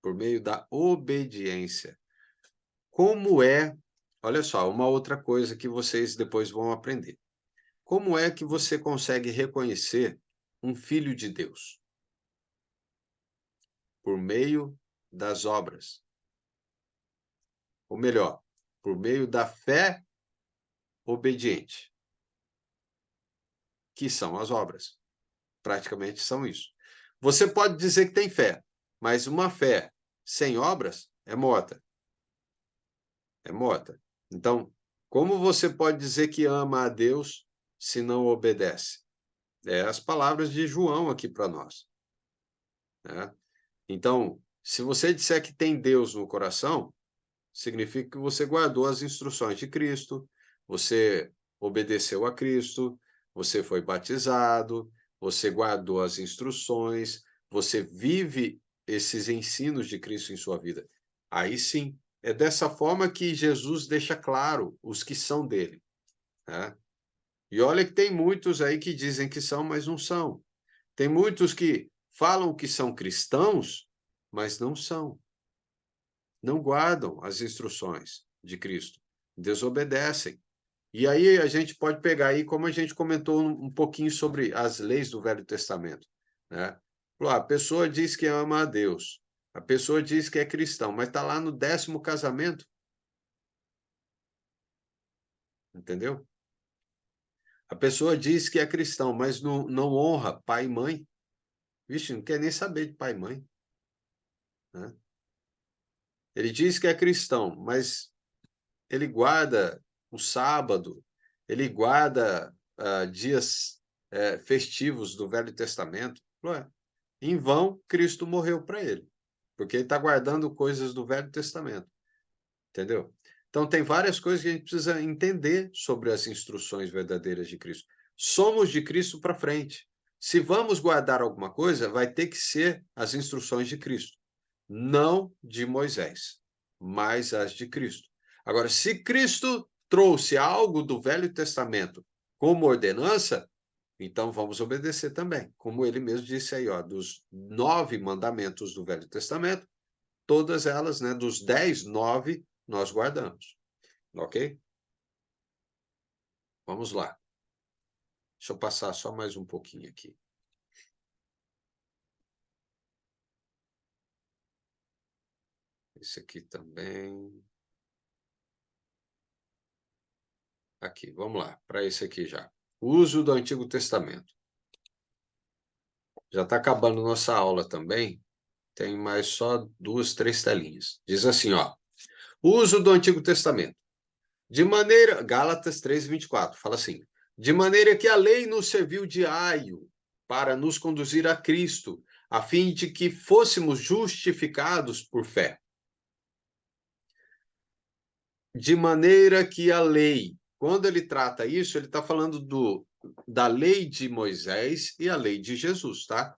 por meio da obediência. Como é, olha só, uma outra coisa que vocês depois vão aprender. Como é que você consegue reconhecer um filho de Deus? Por meio das obras. Ou melhor, por meio da fé obediente, que são as obras. Praticamente são isso. Você pode dizer que tem fé, mas uma fé sem obras é morta. É morta. Então, como você pode dizer que ama a Deus se não obedece? É as palavras de João aqui para nós, né? Então, se você disser que tem Deus no coração, significa que você guardou as instruções de Cristo, você obedeceu a Cristo, você foi batizado, você guardou as instruções, você vive esses ensinos de Cristo em sua vida. Aí sim, é dessa forma que Jesus deixa claro os que são dele, né? E olha que tem muitos aí que dizem que são, mas não são. Tem muitos que falam que são cristãos, mas não são. Não guardam as instruções de Cristo, desobedecem. E aí a gente pode pegar aí, como a gente comentou um pouquinho sobre as leis do Velho Testamento, né? A pessoa diz que ama a Deus, a pessoa diz que é cristão, mas está lá no 10º casamento. Entendeu? A pessoa diz que é cristão, mas não honra pai e mãe. Vixe, não quer nem saber de pai e mãe, né? Ele diz que é cristão, mas ele guarda o sábado, ele guarda dias festivos do Velho Testamento. Ué, em vão, Cristo morreu para ele, porque ele está guardando coisas do Velho Testamento, entendeu? Então, tem várias coisas que a gente precisa entender sobre as instruções verdadeiras de Cristo. Somos de Cristo para frente. Se vamos guardar alguma coisa, vai ter que ser as instruções de Cristo, não de Moisés, mas as de Cristo. Agora, se Cristo trouxe algo do Velho Testamento como ordenança, então vamos obedecer também. Como ele mesmo disse aí, ó, dos 9 mandamentos do Velho Testamento, todas elas, né, dos 10, 9 nós guardamos. Ok? Vamos lá. Deixa eu passar só mais um pouquinho aqui. Esse aqui também. Aqui, vamos lá, para esse aqui já. O uso do Antigo Testamento. Já está acabando nossa aula também. Tem mais só 2, 3 telinhas. Diz assim, ó. O uso do Antigo Testamento. De maneira... Gálatas 3:24, fala assim. De maneira que a lei nos serviu de aio para nos conduzir a Cristo, a fim de que fôssemos justificados por fé. De maneira que a lei, quando ele trata isso, ele está falando da lei de Moisés e a lei de Jesus, tá?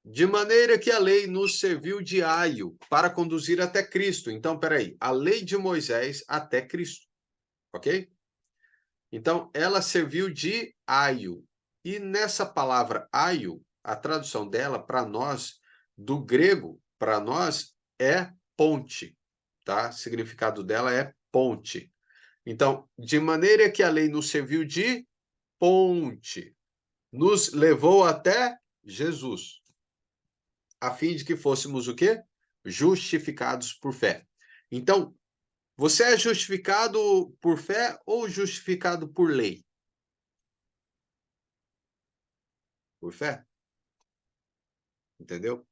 De maneira que a lei nos serviu de aio para conduzir até Cristo. Então, peraí, a lei de Moisés até Cristo. Ok? Então, ela serviu de aio. E nessa palavra aio, a tradução dela para nós, do grego, para nós, é ponte. Tá? O significado dela é ponte. Então, de maneira que a lei nos serviu de ponte, nos levou até Jesus, a fim de que fôssemos o quê? Justificados por fé. Então, você é justificado por fé ou justificado por lei? Por fé. Entendeu?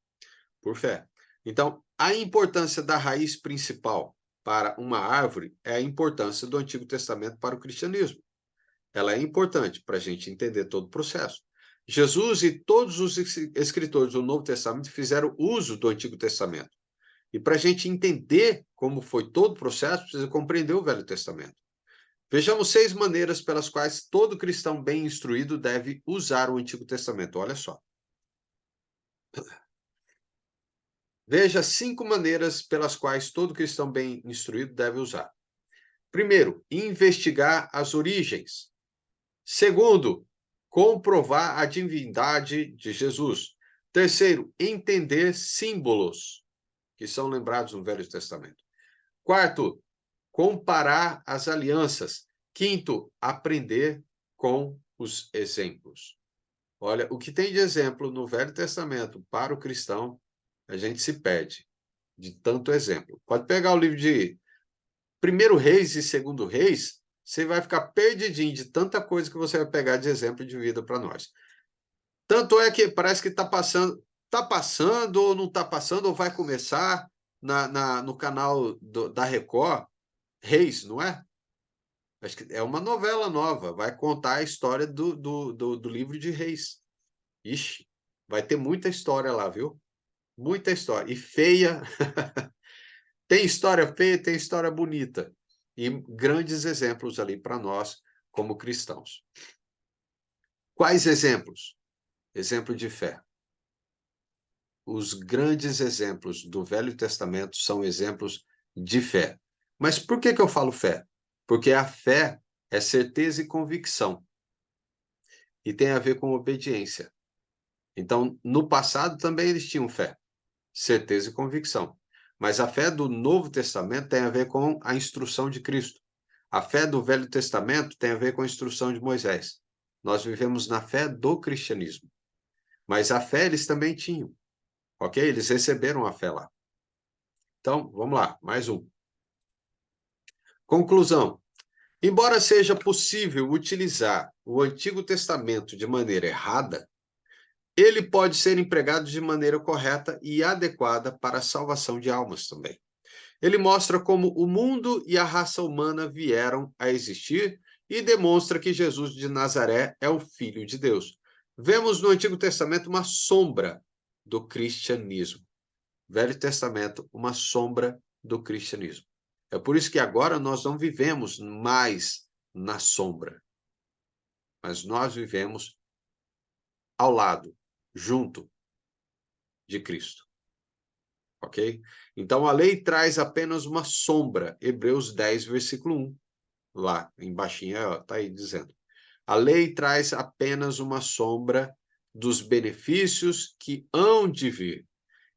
Por fé. Então, a importância da raiz principal para uma árvore é a importância do Antigo Testamento para o cristianismo. Ela é importante para a gente entender todo o processo. Jesus e todos os escritores do Novo Testamento fizeram uso do Antigo Testamento. E para a gente entender como foi todo o processo, precisa compreender o Velho Testamento. Vejamos 6 maneiras pelas quais todo cristão bem instruído deve usar o Antigo Testamento. Olha só. Veja 5 maneiras pelas quais todo cristão bem instruído deve usar. Primeiro, investigar as origens. Segundo, comprovar a divindade de Jesus. Terceiro, entender símbolos que são lembrados no Velho Testamento. Quarto, comparar as alianças. Quinto, aprender com os exemplos. Olha, o que tem de exemplo no Velho Testamento para o cristão, a gente se perde de tanto exemplo. Pode pegar o livro de 1 Reis e 2 Reis, você vai ficar perdidinho de tanta coisa que você vai pegar de exemplo de vida para nós. Tanto é que parece que está passando ou não está passando, ou vai começar no canal da Record, Reis, não é? Acho que é uma novela nova, vai contar a história do livro de Reis. Ixi, vai ter muita história lá, viu? Muita história. E feia. Tem história feia, tem história bonita. E grandes exemplos ali para nós, como cristãos. Quais exemplos? Exemplo de fé. Os grandes exemplos do Velho Testamento são exemplos de fé. Mas por que eu falo fé? Porque a fé é certeza e convicção. E tem a ver com obediência. Então, no passado também eles tinham fé, certeza e convicção. Mas a fé do Novo Testamento tem a ver com a instrução de Cristo. A fé do Velho Testamento tem a ver com a instrução de Moisés. Nós vivemos na fé do cristianismo. Mas a fé eles também tinham. Ok? Eles receberam a fé lá. Então, vamos lá, mais um. Conclusão. Embora seja possível utilizar o Antigo Testamento de maneira errada, ele pode ser empregado de maneira correta e adequada para a salvação de almas também. Ele mostra como o mundo e a raça humana vieram a existir e demonstra que Jesus de Nazaré é o Filho de Deus. Vemos no Antigo Testamento uma sombra do cristianismo. Velho Testamento, uma sombra do cristianismo. É por isso que agora nós não vivemos mais na sombra, mas nós vivemos ao lado, junto de Cristo. Ok? Então, a lei traz apenas uma sombra. Hebreus 10, versículo 1. Lá, embaixo, está aí dizendo. A lei traz apenas uma sombra dos benefícios que hão de vir,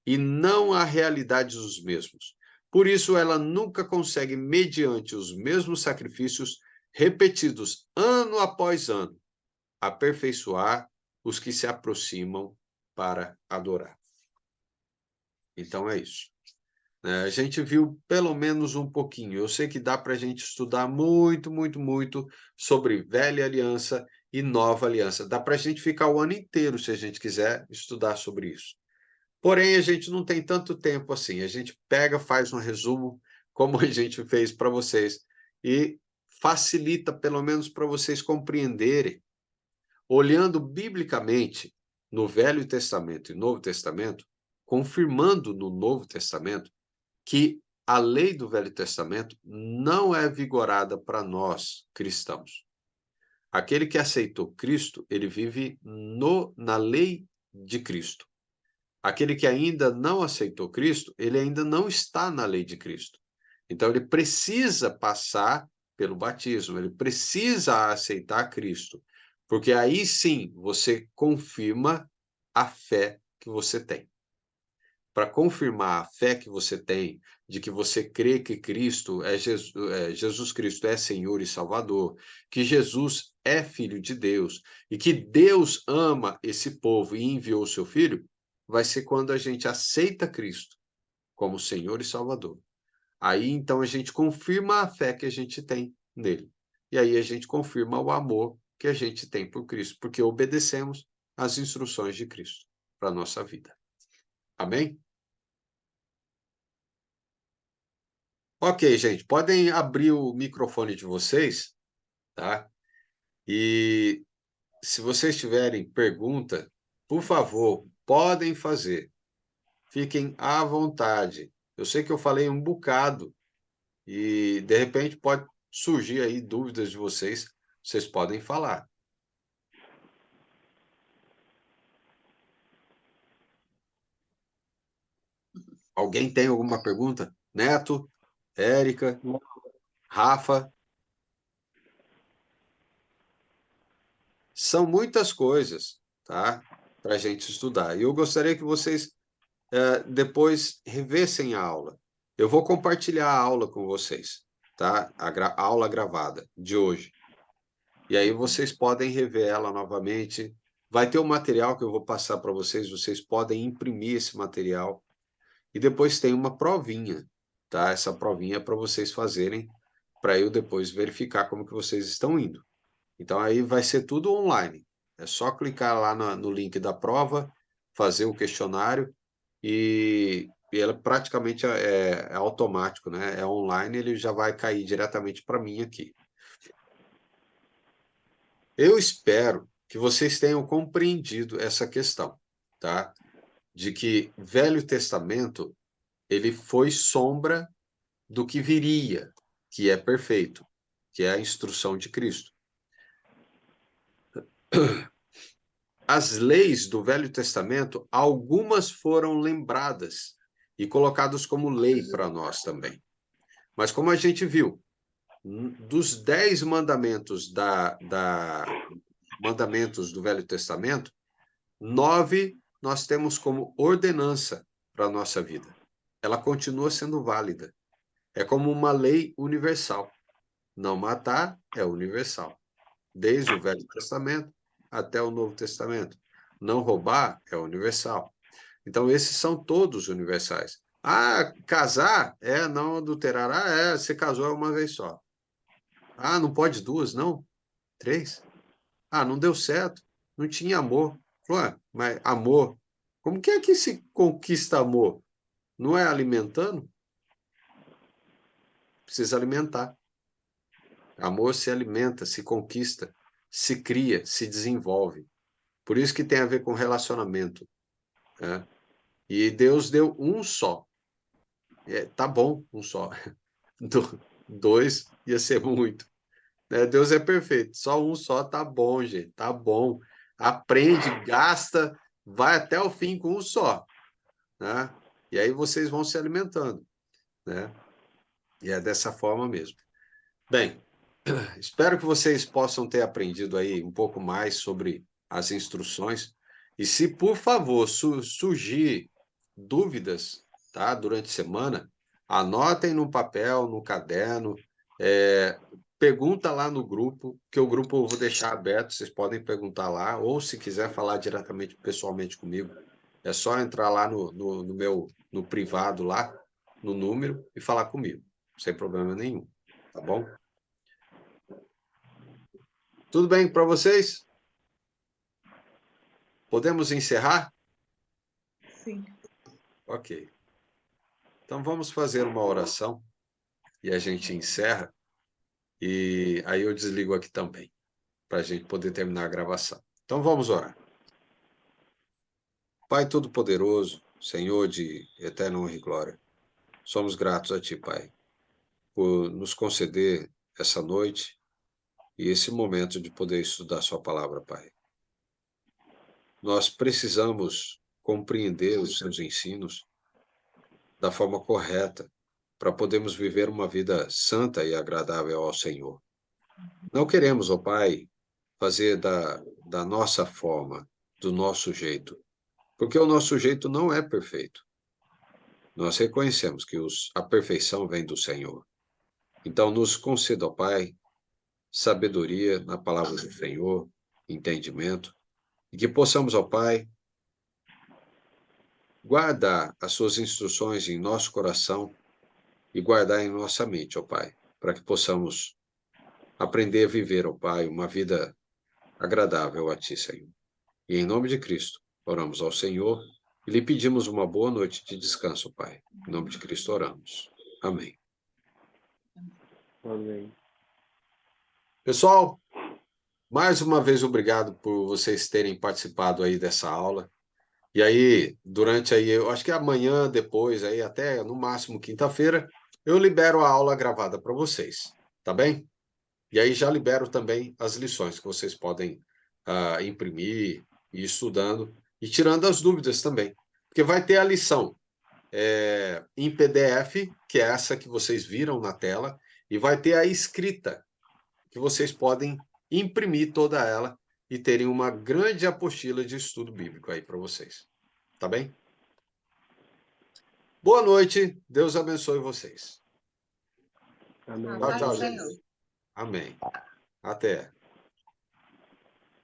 e não a realidade dos mesmos. Por isso, ela nunca consegue, mediante os mesmos sacrifícios repetidos ano após ano, aperfeiçoar os que se aproximam para adorar. Então, é isso. A gente viu pelo menos um pouquinho. Eu sei que dá para a gente estudar muito, muito, muito sobre velha aliança e nova aliança. Dá para a gente ficar o ano inteiro, se a gente quiser, estudar sobre isso. Porém, a gente não tem tanto tempo assim. A gente pega, faz um resumo, como a gente fez para vocês, e facilita, pelo menos, para vocês compreenderem, olhando biblicamente no Velho Testamento e Novo Testamento, confirmando no Novo Testamento que a lei do Velho Testamento não é vigorada para nós, cristãos. Aquele que aceitou Cristo, ele vive na lei de Cristo. Aquele que ainda não aceitou Cristo, ele ainda não está na lei de Cristo. Então, ele precisa passar pelo batismo, ele precisa aceitar Cristo, porque aí sim você confirma a fé que você tem. Para confirmar a fé que você tem, de que você crê que Cristo Jesus Cristo é Senhor e Salvador, que Jesus é Filho de Deus, e que Deus ama esse povo e enviou o seu Filho, vai ser quando a gente aceita Cristo como Senhor e Salvador. Aí, então, a gente confirma a fé que a gente tem nele. E aí a gente confirma o amor que a gente tem por Cristo, porque obedecemos às instruções de Cristo para a nossa vida. Amém? Ok, gente, podem abrir o microfone de vocês, tá? E se vocês tiverem pergunta, por favor, podem fazer. Fiquem à vontade. Eu sei que eu falei um bocado e, de repente, pode surgir aí dúvidas de vocês, vocês podem falar. Alguém tem alguma pergunta? Neto, Érica, Rafa? São muitas coisas, tá? Para a gente estudar. E eu gostaria que vocês depois revessem a aula. Eu vou compartilhar a aula com vocês, tá? A aula gravada de hoje. E aí vocês podem rever ela novamente. Vai ter um material que eu vou passar para vocês, vocês podem imprimir esse material. E depois tem uma provinha, tá? Essa provinha é para vocês fazerem, para eu depois verificar como que vocês estão indo. Então aí vai ser tudo online. É só clicar lá no link da prova, fazer o questionário e ela praticamente é automático, né? É online, ele já vai cair diretamente para mim aqui. Eu espero que vocês tenham compreendido essa questão, tá? De que Velho Testamento ele foi sombra do que viria, que é perfeito, que é a instrução de Cristo. As leis do Velho Testamento, algumas foram lembradas e colocadas como lei para nós também. Mas como a gente viu, dos 10 mandamentos mandamentos do Velho Testamento, 9 nós temos como ordenança para a nossa vida. Ela continua sendo válida. É como uma lei universal. Não matar é universal. Desde o Velho Testamento até o Novo Testamento. Não roubar é universal. Então, esses são todos universais. Ah, casar? Não adulterar. Você casou uma vez só. Ah, não pode duas, não? 3? Ah, não deu certo. Não tinha amor. Falou, mas amor? Como que é que se conquista amor? Não é alimentando? Precisa alimentar. Amor se alimenta, se conquista, se cria, se desenvolve. Por isso que tem a ver com relacionamento, né? E Deus deu um só. Tá bom, um só. 2 ia ser muito. Né? Deus é perfeito. Só um só tá bom, gente. Tá bom. Aprende, gasta, vai até o fim com um só. Né? E aí vocês vão se alimentando. Né? E é dessa forma mesmo. Bem, espero que vocês possam ter aprendido aí um pouco mais sobre as instruções. E se, por favor, surgir dúvidas, tá, durante a semana, anotem no papel, no caderno, pergunta lá no grupo, que o grupo eu vou deixar aberto, vocês podem perguntar lá, ou se quiser falar diretamente, pessoalmente comigo, é só entrar lá no privado lá, no número, e falar comigo, sem problema nenhum, tá bom? Tudo bem para vocês? Podemos encerrar? Sim. Ok. Então vamos fazer uma oração e a gente encerra. E aí eu desligo aqui também, para a gente poder terminar a gravação. Então vamos orar. Pai Todo-Poderoso, Senhor de eterna honra e glória, somos gratos a Ti, Pai, por nos conceder essa noite e esse momento de poder estudar Sua palavra, Pai. Nós precisamos compreender os Seus ensinos da forma correta, para podermos viver uma vida santa e agradável ao Senhor. Não queremos, ó Pai, fazer da nossa forma, do nosso jeito, porque o nosso jeito não é perfeito. Nós reconhecemos que a perfeição vem do Senhor. Então, nos conceda, ó Pai, sabedoria na palavra do Senhor, entendimento, e que possamos, ó Pai, guardar as suas instruções em nosso coração e guardar em nossa mente, ó Pai, para que possamos aprender a viver, ó Pai, uma vida agradável a Ti, Senhor. E em nome de Cristo, oramos ao Senhor e lhe pedimos uma boa noite de descanso, Pai. Em nome de Cristo oramos. Amém. Amém. Pessoal, mais uma vez obrigado por vocês terem participado aí dessa aula. E aí, durante aí, eu acho que amanhã, depois, aí até no máximo quinta-feira, eu libero a aula gravada para vocês, tá bem? E aí já libero também as lições que vocês podem imprimir, ir estudando e tirando as dúvidas também. Porque vai ter a lição em PDF, que é essa que vocês viram na tela, e vai ter a escrita, que vocês podem imprimir toda ela e terem uma grande apostila de estudo bíblico aí para vocês. Tá bem? Boa noite, Deus abençoe vocês. Amém. Tchau, tchau, Senhor. gente. Amém. Até.